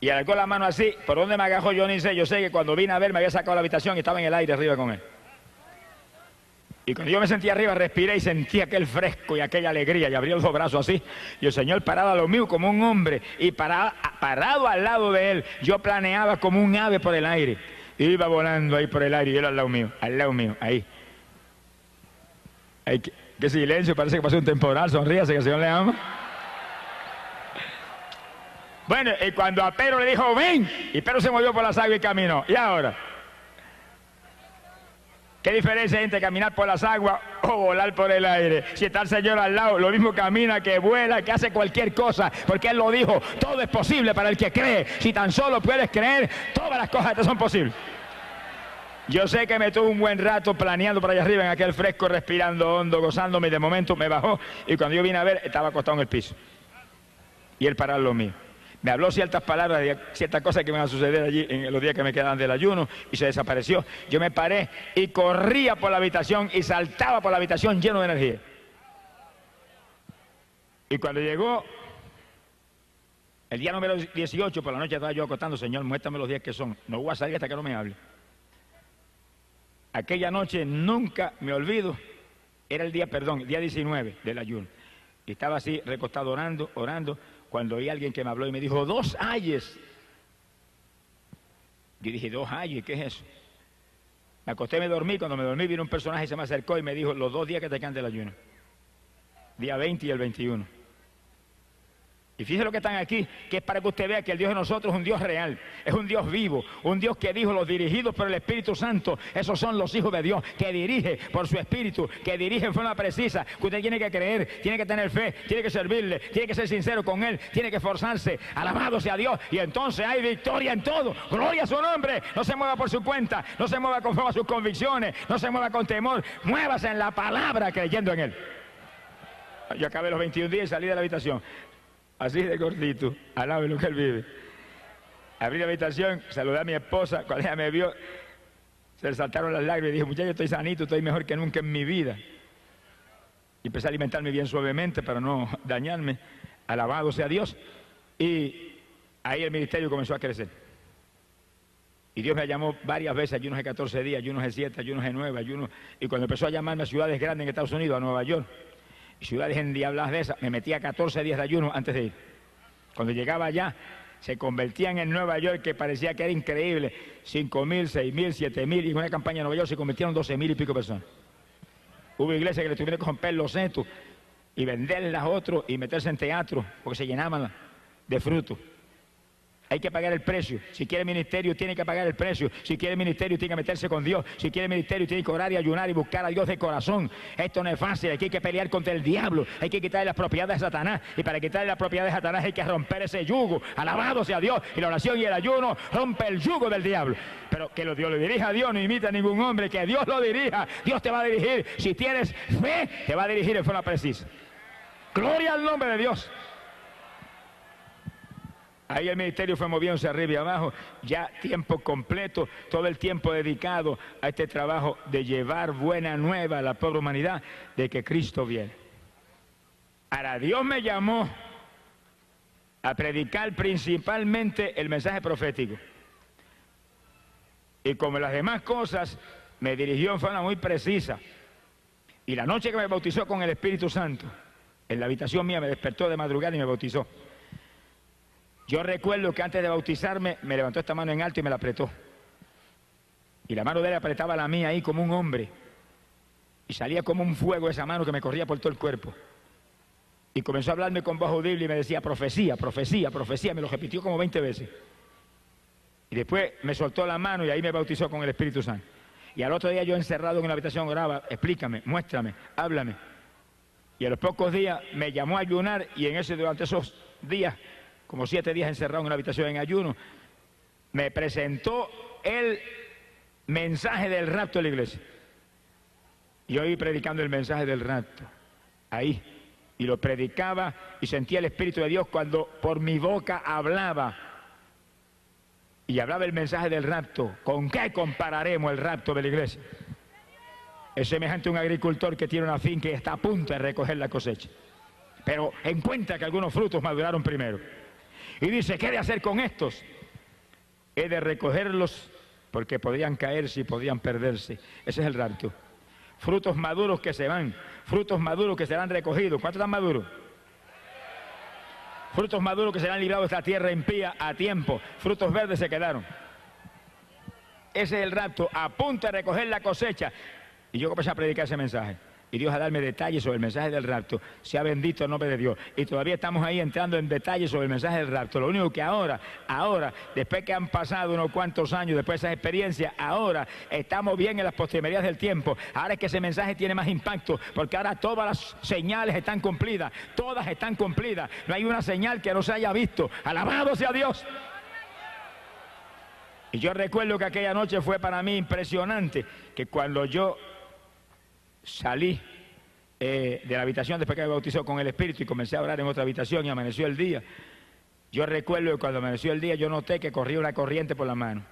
Y alargó la mano así, ¿por dónde me agajó? Yo ni sé, yo sé que cuando vine a ver me había sacado la habitación y estaba en el aire arriba con él. Y cuando yo me sentía arriba, respiré y sentí aquel fresco y aquella alegría y abrí los 2 brazos así. Y el Señor parado a lo mío como un hombre y parado al lado de él, yo planeaba como un ave por el aire. Iba volando ahí por el aire y él al lado mío, ahí. Ay, qué silencio, parece que pasó un temporal, sonríase que el Señor le ama. Bueno, y cuando a Pedro le dijo, ven, y Pedro se movió por las aguas y caminó. ¿Y ahora? ¿Qué diferencia hay entre caminar por las aguas o volar por el aire? Si está el Señor al lado, lo mismo camina, que vuela, que hace cualquier cosa, porque Él lo dijo, todo es posible para el que cree. Si tan solo puedes creer, todas las cosas te son posibles. Yo sé que me tuve un buen rato planeando por allá arriba en aquel fresco, respirando hondo, gozándome, y de momento me bajó, y cuando yo vine a ver, estaba acostado en el piso. Y él parado lo mío. Me habló ciertas palabras de ciertas cosas que iban a suceder allí en los días que me quedaban del ayuno, y se desapareció. Yo me paré y corría por la habitación y saltaba por la habitación lleno de energía. Y cuando llegó el día número 18, por la noche estaba yo acostando, Señor, muéstrame los días que son. No voy a salir hasta que no me hable. Aquella noche nunca me olvido, era el día 19 del ayuno. Y estaba así recostado orando, cuando oí a alguien que me habló y me dijo, 2 ayes. Yo dije, 2 ayes, ¿qué es eso? Me acosté y me dormí, cuando me dormí vino un personaje y se me acercó y me dijo, los 2 días que te quedan del ayuno. Día 20 y el 21. Y fíjense lo que están aquí, que es para que usted vea que el Dios de nosotros es un Dios real, es un Dios vivo, un Dios que dijo los dirigidos por el Espíritu Santo, esos son los hijos de Dios, que dirige por su Espíritu, que dirige en forma precisa, que usted tiene que creer, tiene que tener fe, tiene que servirle, tiene que ser sincero con Él, tiene que esforzarse, alabado sea Dios, y entonces hay victoria en todo, gloria a su nombre, no se mueva por su cuenta, no se mueva conforme a sus convicciones, no se mueva con temor, muévase en la palabra creyendo en Él. Yo acabé los 21 días y salí de la habitación. Así de cortito, alabe lo que Él vive. Abrí la habitación, saludé a mi esposa, cuando ella me vio, se le saltaron las lágrimas y dije, muchacho, estoy sanito, estoy mejor que nunca en mi vida. Y empecé a alimentarme bien suavemente para no dañarme, alabado sea Dios. Y ahí el ministerio comenzó a crecer. Y Dios me llamó varias veces, ayunos de 14 días, ayunos de 7, ayunos de 9, ayunos. Y cuando empezó a llamarme a ciudades grandes en Estados Unidos, a Nueva York, ciudades endiabladas de esas, me metía 14 días de ayuno antes de ir. Cuando llegaba allá, se convertían en Nueva York, que parecía que era increíble, 5.000, 6.000, 7.000, y en una campaña en Nueva York se convirtieron 12.000 y pico personas. Hubo iglesias que le tuvieron que romper los setos y venderlas a otros y meterse en teatro, porque se llenaban de fruto. Hay que pagar el precio. Si quiere ministerio, tiene que pagar el precio. Si quiere ministerio, tiene que meterse con Dios. Si quiere ministerio, tiene que orar y ayunar y buscar a Dios de corazón. Esto no es fácil. Hay que pelear contra el diablo. Hay que quitarle las propiedades de Satanás. Y para quitarle las propiedades de Satanás hay que romper ese yugo. Alabado sea Dios. Y la oración y el ayuno rompe el yugo del diablo. Pero que Dios lo dirija a Dios, no imita a ningún hombre. Que Dios lo dirija. Dios te va a dirigir. Si tienes fe, te va a dirigir en forma precisa. Gloria al nombre de Dios. Ahí el ministerio fue moviéndose arriba y abajo, ya tiempo completo, todo el tiempo dedicado a este trabajo de llevar buena nueva a la pobre humanidad de que Cristo viene. Ahora, Dios me llamó a predicar principalmente el mensaje profético. Y como las demás cosas, me dirigió en forma muy precisa. Y la noche que me bautizó con el Espíritu Santo, en la habitación mía me despertó de madrugada y me bautizó. Yo recuerdo que antes de bautizarme me levantó esta mano en alto y me la apretó. Y la mano de él apretaba la mía ahí como un hombre. Y salía como un fuego esa mano que me corría por todo el cuerpo. Y comenzó a hablarme con voz audible y me decía profecía, profecía, profecía. Me lo repitió como 20 veces. Y después me soltó la mano y ahí me bautizó con el Espíritu Santo. Y al otro día yo encerrado en la habitación oraba, explícame, muéstrame, háblame. Y a los pocos días me llamó a ayunar y durante esos días, como 7 días encerrado en una habitación en ayuno, me presentó el mensaje del rapto de la iglesia. Y yo iba predicando el mensaje del rapto, ahí, y lo predicaba y sentía el Espíritu de Dios cuando por mi boca hablaba. Y hablaba el mensaje del rapto. ¿Con qué compararemos el rapto de la iglesia? Es semejante a un agricultor que tiene una finca y está a punto de recoger la cosecha. Pero encuentra que algunos frutos maduraron primero. Y dice, ¿qué he de hacer con estos? He de recogerlos porque podrían caerse y podrían perderse. Ese es el rapto. Frutos maduros que se van, frutos maduros que serán recogidos. ¿Cuántos están maduros? Frutos maduros que serán librados de esta tierra impía a tiempo. Frutos verdes se quedaron. Ese es el rapto, a punto de recoger la cosecha. Y yo comencé a predicar ese mensaje. Y Dios a darme detalles sobre el mensaje del rapto. Sea bendito el nombre de Dios. Y todavía estamos ahí entrando en detalles sobre el mensaje del rapto. Lo único que ahora, después que han pasado unos cuantos años, después de esas experiencias, ahora estamos bien en las postrimerías del tiempo. Ahora es que ese mensaje tiene más impacto, porque ahora todas las señales están cumplidas. Todas están cumplidas. No hay una señal que no se haya visto. Alabado sea Dios. Y yo recuerdo que aquella noche fue para mí impresionante, que cuando yo salí de la habitación después que me bautizó con el Espíritu y comencé a orar en otra habitación y amaneció el día. Yo recuerdo que cuando amaneció el día yo noté que corría una corriente por la mano,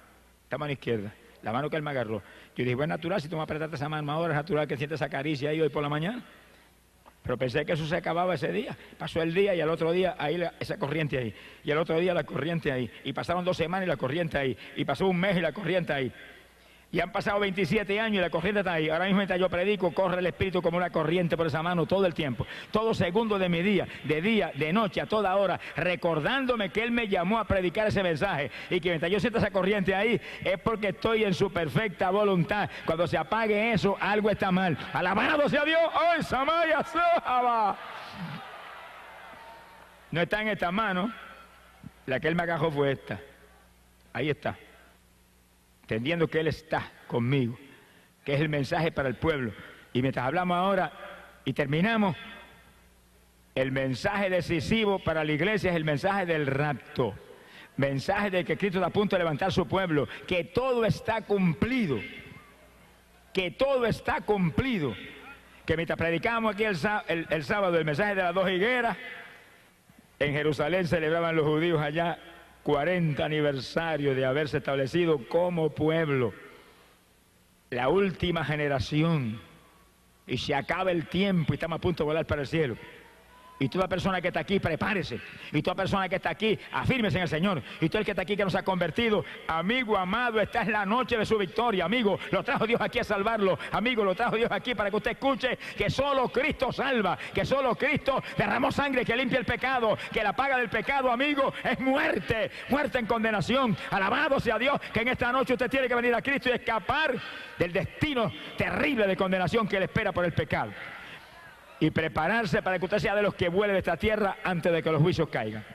esta mano izquierda, la mano que él me agarró. Yo dije, bueno, es natural, si tú me apretaste esa mano ahora, es natural que sientes esa caricia ahí hoy por la mañana. Pero pensé que eso se acababa ese día. Pasó el día y al otro día ahí esa corriente ahí. Y al otro día la corriente ahí. Y pasaron 2 semanas y la corriente ahí. Y pasó un mes y la corriente ahí. Y han pasado 27 años y la corriente está ahí. Ahora mismo mientras yo predico, corre el Espíritu como una corriente por esa mano todo el tiempo. Todo segundo de mi día, de noche, a toda hora, recordándome que Él me llamó a predicar ese mensaje. Y que mientras yo sienta esa corriente ahí, es porque estoy en su perfecta voluntad. Cuando se apague eso, algo está mal. Alabado sea Dios. ¡Ay, Samaya Sahaba! no está en esta mano, la que Él me agarró fue esta. Ahí está. Entendiendo que Él está conmigo, que es el mensaje para el pueblo. Y mientras hablamos ahora y terminamos, el mensaje decisivo para la iglesia es el mensaje del rapto. Mensaje de que Cristo está a punto de levantar su pueblo, que todo está cumplido. Que todo está cumplido. Que mientras predicábamos aquí el sábado el mensaje de las 2 higueras, en Jerusalén celebraban los judíos allá 40 aniversario de haberse establecido como pueblo, la última generación, y se acaba el tiempo y estamos a punto de volar para el cielo. Y toda persona que está aquí, prepárese. Y toda persona que está aquí, afírmese en el Señor. Y todo el que está aquí, que nos ha convertido, amigo amado, esta es la noche de su victoria. Amigo, lo trajo Dios aquí a salvarlo. Amigo, lo trajo Dios aquí para que usted escuche que solo Cristo salva, que solo Cristo derramó sangre que limpia el pecado, que la paga del pecado, amigo, es muerte, muerte en condenación. Alabado sea Dios, que en esta noche usted tiene que venir a Cristo y escapar del destino terrible de condenación que le espera por el pecado. Y prepararse para que usted sea de los que vuele de esta tierra antes de que los juicios caigan.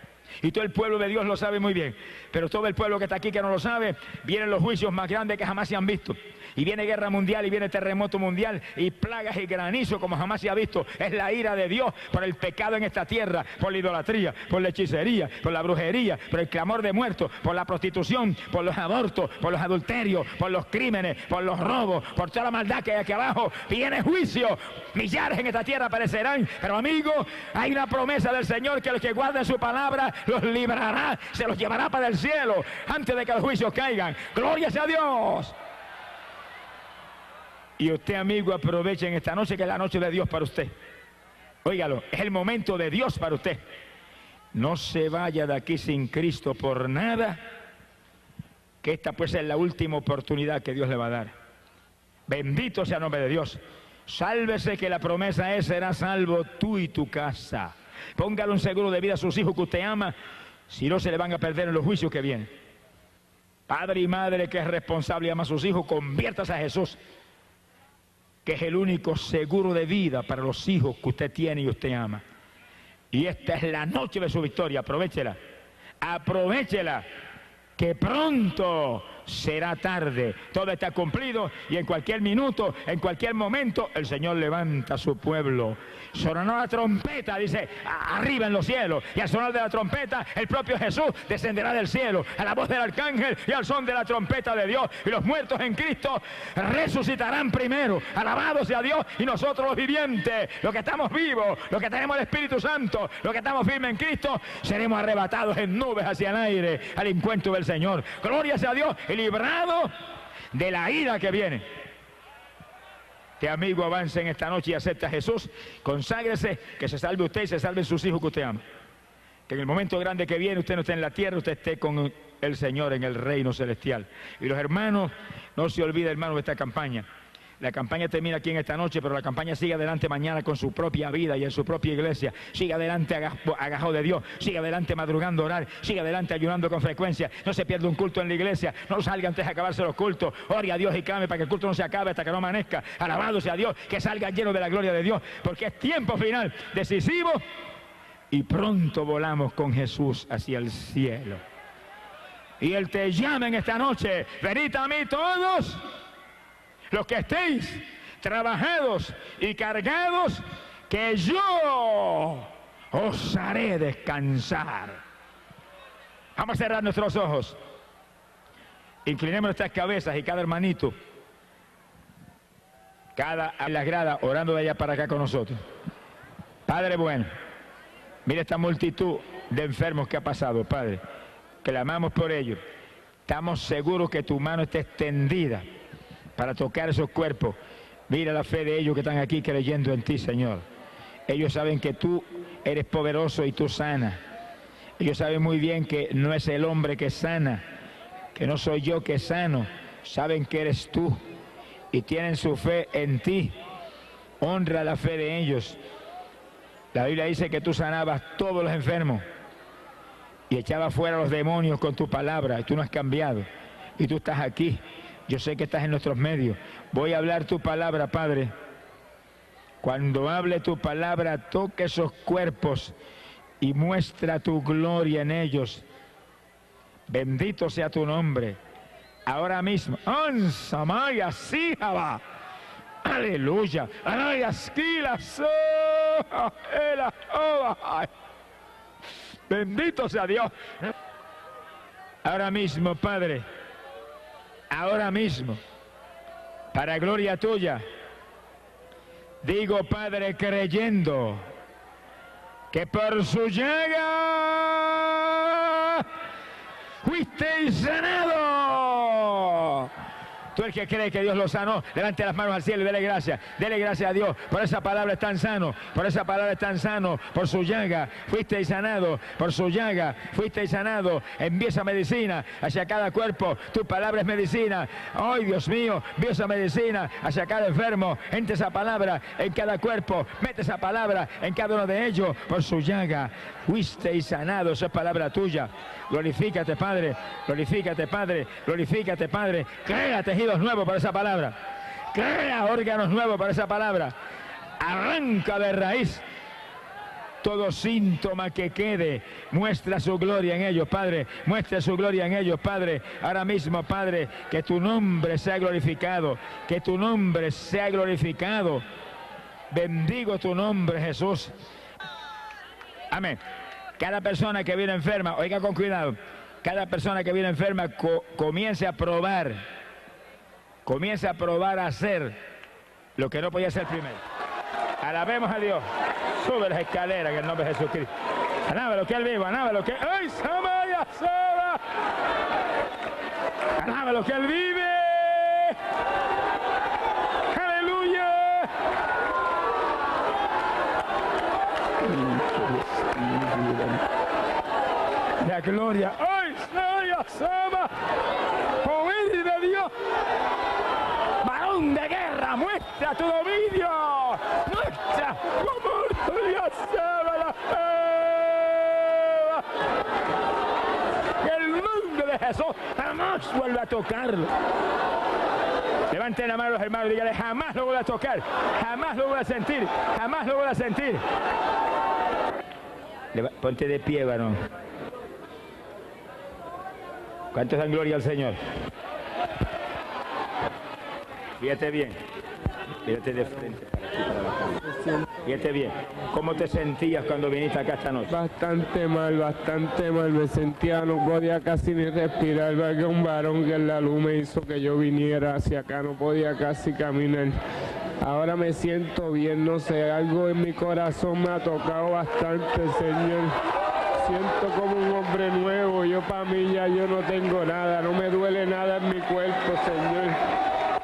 Y todo el pueblo de Dios lo sabe muy bien, pero todo el pueblo que está aquí que no lo sabe, vienen los juicios más grandes que jamás se han visto. Y viene guerra mundial, y viene terremoto mundial, y plagas y granizo como jamás se ha visto. Es la ira de Dios por el pecado en esta tierra, por la idolatría, por la hechicería, por la brujería, por el clamor de muertos, por la prostitución, por los abortos, por los adulterios, por los crímenes, por los robos, por toda la maldad que hay aquí abajo. Viene juicio, millares en esta tierra perecerán, pero amigo, hay una promesa del Señor que los que guarden su palabra los librará, se los llevará para el cielo antes de que los juicios caigan. ¡Gloria sea a Dios! Y usted, amigo, aproveche en esta noche, que es la noche de Dios para usted. Óigalo, es el momento de Dios para usted. No se vaya de aquí sin Cristo por nada, que esta pues es la última oportunidad que Dios le va a dar. Bendito sea el nombre de Dios. Sálvese, que la promesa es: serás salvo tú y tu casa. Póngale un seguro de vida a sus hijos que usted ama, si no se le van a perder en los juicios que vienen. Padre y madre que es responsable y ama a sus hijos, conviértase a Jesús, que es el único seguro de vida para los hijos que usted tiene y usted ama. Y esta es la noche de su victoria, aprovéchela, aprovechela, que pronto será tarde. Todo está cumplido y en cualquier minuto, en cualquier momento, el Señor levanta a su pueblo. Sonará la trompeta, dice, arriba en los cielos, y al sonar de la trompeta, el propio Jesús descenderá del cielo, a la voz del arcángel y al son de la trompeta de Dios, y los muertos en Cristo resucitarán primero. Alabado sea Dios. Y nosotros los vivientes, los que estamos vivos, los que tenemos el Espíritu Santo, los que estamos firmes en Cristo, seremos arrebatados en nubes hacia el aire al encuentro del Señor. Gloria sea a Dios, y librado de la ira que viene. Que amigo, avance en esta noche y acepte a Jesús. Conságrese, que se salve usted y se salven sus hijos que usted ama. Que en el momento grande que viene usted no esté en la tierra, usted esté con el Señor en el reino celestial. Y los hermanos, no se olvide, hermanos, de esta campaña. La campaña termina aquí en esta noche, pero la campaña sigue adelante mañana con su propia vida y en su propia iglesia. Sigue adelante agajado de Dios, sigue adelante madrugando a orar, sigue adelante ayunando con frecuencia. No se pierda un culto en la iglesia, no salga antes de acabarse los cultos. Ore a Dios y clame para que el culto no se acabe hasta que no amanezca. Alabado sea Dios, que salga lleno de la gloria de Dios, porque es tiempo final, decisivo, y pronto volamos con Jesús hacia el cielo. Y Él te llama en esta noche: venid a mí todos los que estéis trabajados y cargados, que yo os haré descansar. Vamos a cerrar nuestros ojos, inclinemos nuestras cabezas, y cada hermanito, cada a las gradas, orando de allá para acá con nosotros. Padre bueno, mira esta multitud de enfermos que ha pasado, Padre, clamamos por ellos. Estamos seguros que tu mano está extendida para tocar esos cuerpos. Mira la fe de ellos que están aquí creyendo en ti, Señor. Ellos saben que tú eres poderoso y tú sanas. Ellos saben muy bien que no es el hombre que sana, que no soy yo que sano. Saben que eres tú y tienen su fe en ti. Honra la fe de ellos. La Biblia dice que tú sanabas todos los enfermos y echabas fuera a los demonios con tu palabra, y tú no has cambiado. Y tú estás aquí. Yo sé que estás en nuestros medios. Voy a hablar tu palabra, Padre. Cuando hable tu palabra, toque esos cuerpos y muestra tu gloria en ellos. Bendito sea tu nombre. Ahora mismo. Ansamaya Sijaba. Aleluya. Bendito sea Dios. Ahora mismo, Padre. Ahora mismo. Para gloria tuya. Digo, Padre, creyendo que por su llaga fuisteis sanado. Tú el que cree que Dios lo sanó, levante las manos al cielo y dele gracias a Dios, por esa palabra es tan sano, por esa palabra es tan sano, por su llaga fuisteis sanado, por su llaga fuisteis sanado. Envía esa medicina hacia cada cuerpo, tu palabra es medicina. Ay, Dios mío, envía esa medicina hacia cada enfermo, entre esa palabra en cada cuerpo, mete esa palabra en cada uno de ellos, por su llaga fuisteis sanado. Esa es palabra tuya. Glorifícate, Padre, glorifícate, Padre, glorifícate, Padre. Crea tejidos nuevos para esa palabra. Crea órganos nuevos para esa palabra. Arranca de raíz todo síntoma que quede. Muestra su gloria en ellos, Padre. Muestra su gloria en ellos, Padre. Ahora mismo, Padre, que tu nombre sea glorificado. Que tu nombre sea glorificado. Bendigo tu nombre, Jesús. Amén. Cada persona que viene enferma, oiga con cuidado, cada persona que viene enferma comience a probar a hacer lo que no podía hacer primero. Alabemos a Dios. Sube las escaleras en el nombre de Jesucristo. Alábalo que Él vivo, alábalo que... ¡Ay, Samaya, Saba! Alábalo que Él vive. ¡Aleluya! La gloria. ¡Ay, Samaya, Saba! ¡Poder de Dios! ¡Varón de guerra! ¡Muestra tu dominio! ¡Muestra! Que el nombre de Jesús jamás vuelva a tocarlo. Levanten la mano los hermanos y díganle, jamás lo voy a tocar, jamás lo voy a sentir, jamás lo voy a sentir. Ponte de pie, varón. ¿Cuántos dan gloria al Señor? Fíjate bien. Fíjate de frente. Fíjate bien. ¿Cómo te sentías cuando viniste acá esta noche? Bastante mal. Me sentía, no podía casi ni respirar. Que un varón que en la luz me hizo que yo viniera hacia acá. No podía casi caminar. Ahora me siento bien, no sé, algo en mi corazón me ha tocado bastante, Señor. Siento como un hombre nuevo. Yo para mí ya yo no tengo nada. No me duele nada en mi cuerpo, Señor.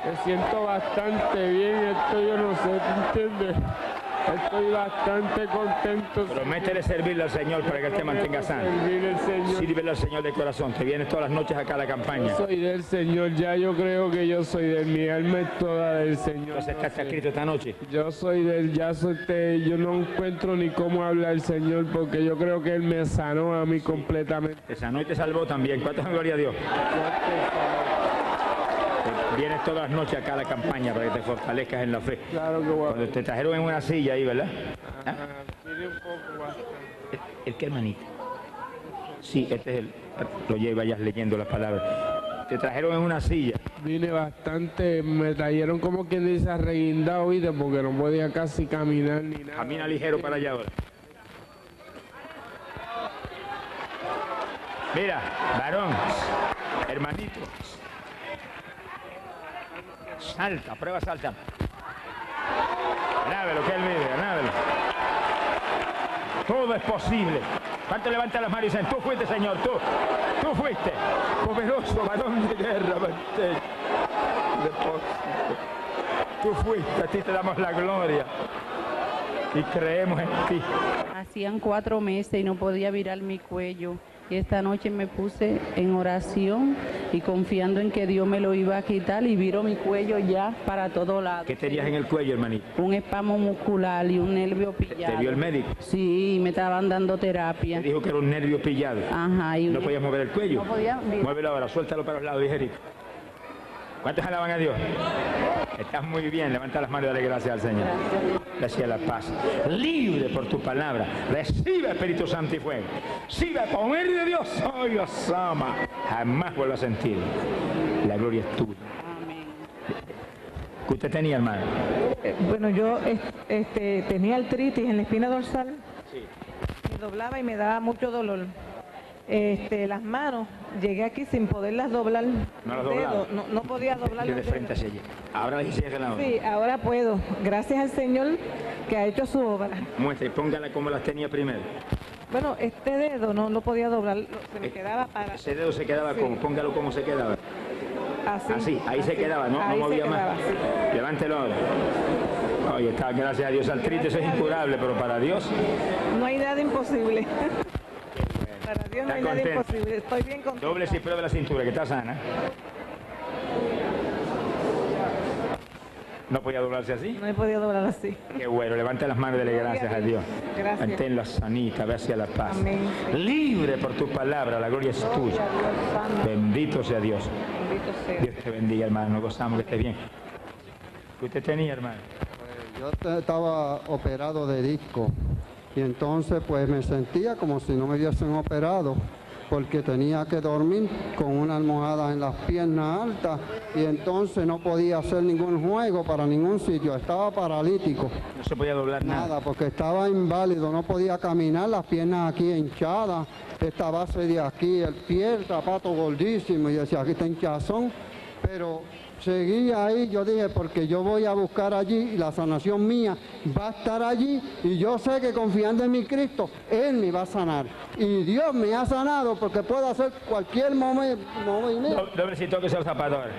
Me siento bastante bien, esto yo no sé, ¿tú entiendes? Estoy bastante contento. Prométele servirle al Señor para que Él te mantenga sano. Sírvele al Señor de corazón. Te vienes todas las noches acá a la campaña. Yo soy del Señor, ya yo creo que yo soy de mi alma es toda del Señor. Entonces está escrito esta noche. Yo soy del, yo no encuentro ni cómo hablar al Señor porque yo creo que Él me sanó a mí completamente. Te sanó y te salvó también. ¿Cuántas gloria a Dios? Vienes todas las noches acá a la campaña para que te fortalezcas en la fe. Claro que bueno. Cuando te trajeron en una silla ahí, ¿verdad? ¿Ah? Tiene un poco bastante. ¿El qué, hermanito? Sí, este es el... Lo lleva, vayas leyendo las palabras. Te trajeron en una silla. Vine bastante, me trajeron como quien dice arreguindado, ¿viste? Porque no podía casi caminar ni nada. Camina ligero para allá ahora. Mira, varón, hermanito. Salta, prueba salta. Alábelo, que Él vive, alábelo. Todo es posible. ¿Cuánto levantan las manos y dicen, tú fuiste, Señor, tú fuiste? Poderoso varón de guerra, tú fuiste, a ti te damos la gloria. Y creemos en ti. Hacían 4 meses y no podía virar mi cuello. Y esta noche me puse en oración y confiando en que Dios me lo iba a quitar y viro mi cuello ya para todo lado. ¿Qué tenías en el cuello, hermanito? Un espasmo muscular y un nervio pillado. ¿Te vio el médico? Sí, me estaban dando terapia. Te dijo que era un nervio pillado. Ajá. Y ¿No podías mover el cuello? No podía. Muévelo ahora, suéltalo para los lados, ligerito. ¿Cuántos alaban a Dios? Estás muy bien, levanta las manos y dale gracias al Señor. Gracias a la paz. Libre por tu palabra. Recibe Espíritu Santo y fuego. Recibe poder de Dios. Oh, Dios ama. Jamás vuelvo a sentir. La gloria es tuya. ¿Qué usted tenía, hermano? Bueno, yo tenía artritis en la espina dorsal. Sí. Me doblaba y me daba mucho dolor. Las manos, llegué aquí sin poderlas doblar. ¿No las los dedos, doblaba? no podía doblar De los frente dedos. hacia allí. Ahora dice que la Sí, ahora puedo. Gracias al Señor que ha hecho su obra. muestra y póngala como las tenía primero. Bueno, este dedo no podía doblar, se me quedaba para Ese dedo se quedaba Sí. como, póngalo como se quedaba. Así, ahí se quedaba, no Ahí se movía más. quedaba, sí. Levántelo ahora. Oye, está, gracias a Dios, artritis eso es incurable, pero para Dios, No hay nada imposible. Para Dios no ¿Está hay nada contento? imposible. Estoy bien contenta. doble y prueba la cintura, que está sana. ¿No podía doblarse así? No he podido doblar así. Qué bueno, levante las manos y dele gracias a Dios. Gracias. Manténla sanita, ve hacia la paz. Amén. Libre por tu palabra, la gloria es tuya. Bendito sea Dios. Bendito sea. Dios te bendiga, hermano, nos gozamos que estés bien. ¿Qué usted tenía, hermano? Yo estaba operado de disco y entonces pues me sentía como si no me hubiesen operado porque tenía que dormir con una almohada en las piernas altas y entonces no podía hacer ningún juego para ningún sitio, estaba paralítico. No se podía doblar nada. Nada, porque estaba inválido, no podía caminar, las piernas aquí hinchadas, esta base de aquí, el pie, el zapato gordísimo, y decía, aquí está hinchazón, pero seguí ahí, yo dije, porque yo voy a buscar allí y la sanación mía va a estar allí y yo sé que confiando en mi Cristo, Él me va a sanar. Y Dios me ha sanado porque puedo hacer cualquier movimiento. Doblecito que sea el zapato ahora.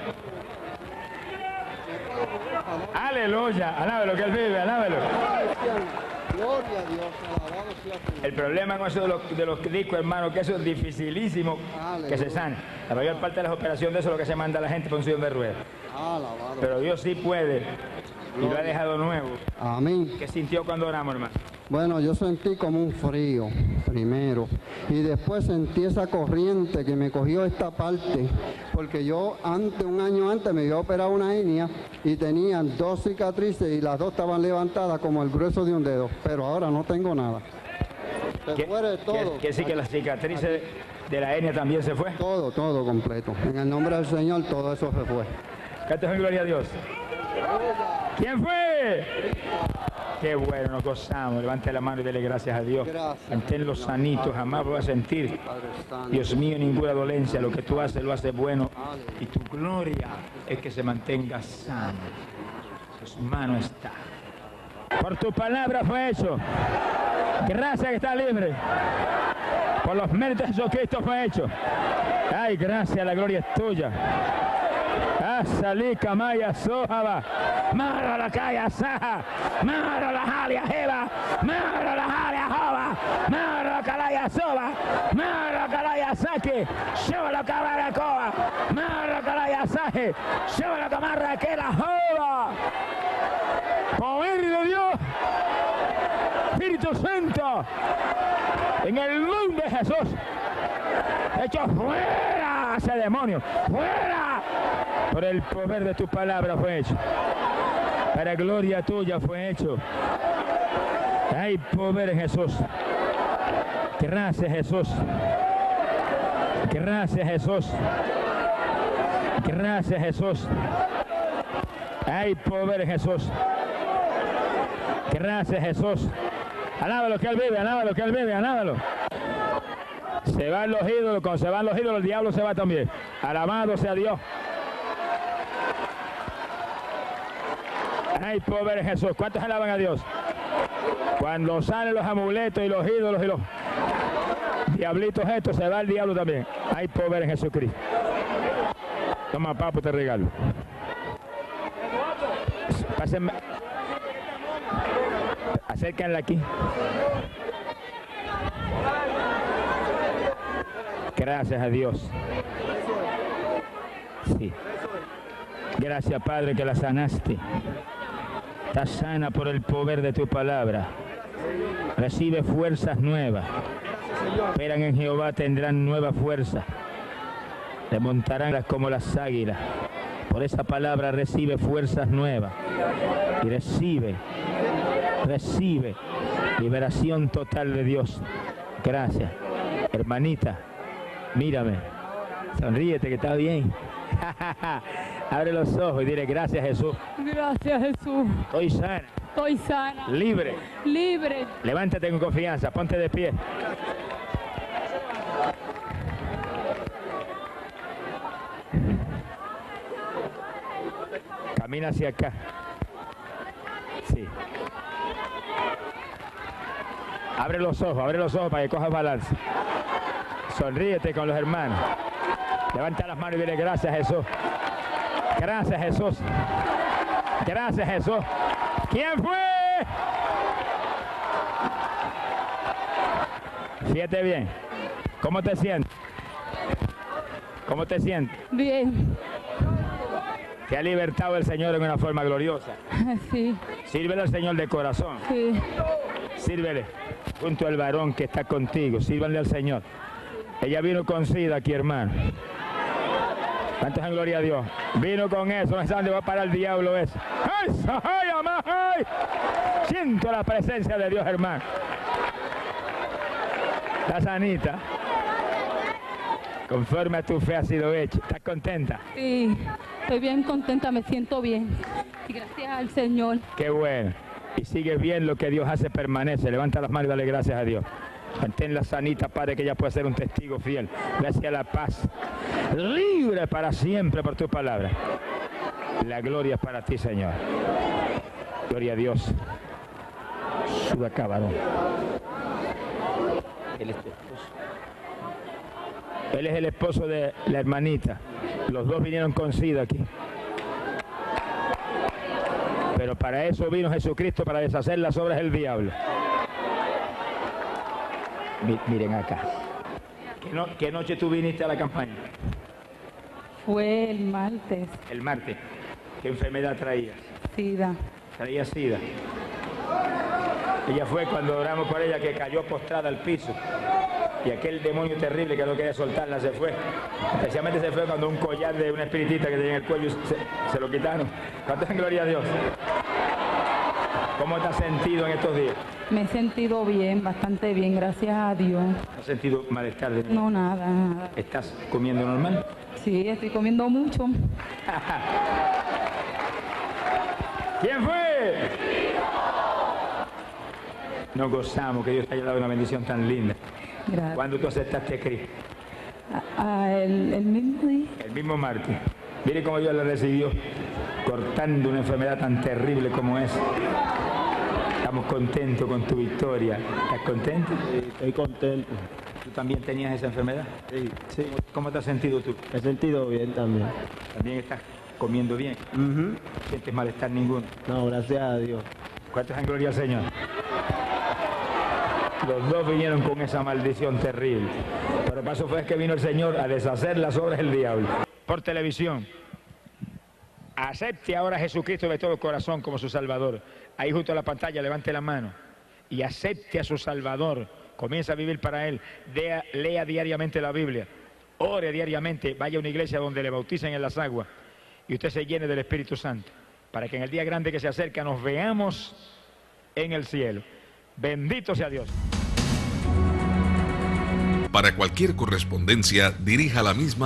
Aleluya, alábelo que él vive, alábelo. Gloria a Dios, alabado sea su nombre. El problema con eso de los discos, hermano, que eso es dificilísimo que se sane. La mayor parte de las operaciones de eso es lo que se manda a la gente por un sillón de ruedas. Alabado. Pero Dios sí puede y lo ha dejado nuevo. Amén. ¿Qué sintió cuando oramos, hermano? Bueno, yo sentí como un frío primero y después sentí esa corriente que me cogió esta parte porque yo un año antes me había operado una hernia y tenía 2 cicatrices y las 2 estaban levantadas como el grueso de un dedo, pero ahora no tengo nada. Se fue todo. ¿Qué sí que las cicatrices de la hernia también se fue? Todo completo. En el nombre del Señor todo eso se fue. Cántanos en gloria a Dios. ¿Quién fue? Qué bueno, nos gozamos. Levante la mano y dele gracias a Dios. Gracias. Manténlos sanitos, jamás voy a sentir. Padre Santo. Dios mío, ninguna dolencia. Lo que tú haces, lo haces bueno. Y tu gloria es que se mantenga sano. Sus manos está. Por tu palabra fue hecho. Gracias que está libre. Por los méritos de Jesucristo fue hecho. Ay, gracias, la gloria es tuya. Salí Kamaya Sohaba, Mara la Kaya Saha, Mara la Halia Heba, Mara la Halia Hova, Mara la Kalaya Soba, Mara la Kalaya Saki, Shola la Kabara Koa, Mara la Kalaya Sahi, Shola la Kamarra Kela Hova. Poder de Dios, Espíritu Santo, en el nombre de Jesús, hecho fuera ese demonio, fuera. Por el poder de tu palabra fue hecho. Para gloria tuya fue hecho. Hay poder en Jesús. Gracias, Jesús. Gracias, Jesús. Gracias, Jesús. Hay poder en Jesús. Gracias, Jesús. Alábalo que Él vive, alábalo que Él vive, alábalo. Se van los ídolos, cuando se van los ídolos, el diablo se va también. Alabado sea Dios. Hay poder en Jesús. ¿Cuántos alaban a Dios? Cuando salen los amuletos y los ídolos y los diablitos estos, se va el diablo también. Hay poder en Jesucristo. Toma, papo, te regalo. Pásenme. Acércanla aquí. Gracias a Dios. Sí. Gracias, Padre, que la sanaste. Está sana por el poder de tu palabra. Recibe fuerzas nuevas. Esperan en Jehová, tendrán nueva fuerza. Remontarán como las águilas. Por esa palabra recibe fuerzas nuevas y recibe liberación total de Dios. Gracias. Hermanita, mírame, sonríete que está bien. Abre los ojos y dile gracias Jesús. Gracias, Jesús. Estoy sana. Estoy sana. Libre. Libre. Levántate con confianza, ponte de pie. Camina hacia acá. Sí. Abre los ojos para que cojas balance. Sonríete con los hermanos. Levanta las manos y dile gracias Jesús. Gracias Jesús. Gracias Jesús. ¿Quién fue? Fíjate bien. ¿Cómo te sientes? ¿Cómo te sientes? Bien. Te ha libertado el Señor en una forma gloriosa. Sí. Sírvele al Señor de corazón. Sí. Sírvele junto al varón que está contigo. Sírvanle al Señor. Ella vino con SIDA aquí, hermano. ¿Cuántos en gloria a Dios? Vino con eso. No sé dónde va a parar el diablo eso. ¡Ay, ay, amá, ay! Siento la presencia de Dios, hermano. Está sanita. Conforme a tu fe ha sido hecho. ¿Estás contenta? Sí. Estoy bien contenta, me siento bien. Y gracias al Señor. Qué bueno. Y sigue bien, lo que Dios hace permanece. Levanta las manos y dale gracias a Dios. Manténla sanita, Padre, que ella pueda ser un testigo fiel. Gracias a la paz. Libre para siempre por tu palabra. La gloria es para ti, Señor. Gloria a Dios. Suda acá, varón. Él es tu esposo. Él es el esposo de la hermanita. Los dos vinieron con SIDA aquí. Pero para eso vino Jesucristo, para deshacer las obras del diablo. Miren acá. ¿Qué noche tú viniste a la campaña? Fue el martes. El martes. ¿Qué enfermedad traías? SIDA. Traía SIDA. Ella fue cuando oramos por ella que cayó postrada al piso. Y aquel demonio terrible que no quería soltarla se fue. Especialmente se fue cuando un collar de una espiritista que tenía en el cuello se lo quitaron. ¿Cuánto en gloria a Dios? ¿Cómo te has sentido en estos días? Me he sentido bien, bastante bien, gracias a Dios. ¿Has sentido malestar? No, nada. ¿Estás comiendo normal? Sí, estoy comiendo mucho. ¿Quién fue? Nos gozamos que Dios te haya dado una bendición tan linda. Gracias. ¿Cuándo tú aceptaste a Cristo? El mismo día. El mismo martes. Mire cómo Dios la recibió, cortando una enfermedad tan terrible como esa. Estamos contentos con tu victoria. ¿Estás contento? Sí, estoy contento. ¿Tú también tenías esa enfermedad? Sí, sí. ¿Cómo te has sentido tú? Me he sentido bien también. ¿También estás comiendo bien? ¿No sientes malestar ninguno? No, gracias a Dios. ¿Cuántos en gloria al Señor? Los dos vinieron con esa maldición terrible. Pero el paso fue que vino el Señor a deshacer las obras del diablo. Por televisión. Acepte ahora a Jesucristo de todo corazón como su Salvador. Ahí junto a la pantalla, levante la mano. Y acepte a su Salvador. Comienza a vivir para Él. Lea diariamente la Biblia. Ore diariamente. Vaya a una iglesia donde le bauticen en las aguas. Y usted se llene del Espíritu Santo. Para que en el día grande que se acerca nos veamos en el cielo. Bendito sea Dios. Para cualquier correspondencia, dirija la misma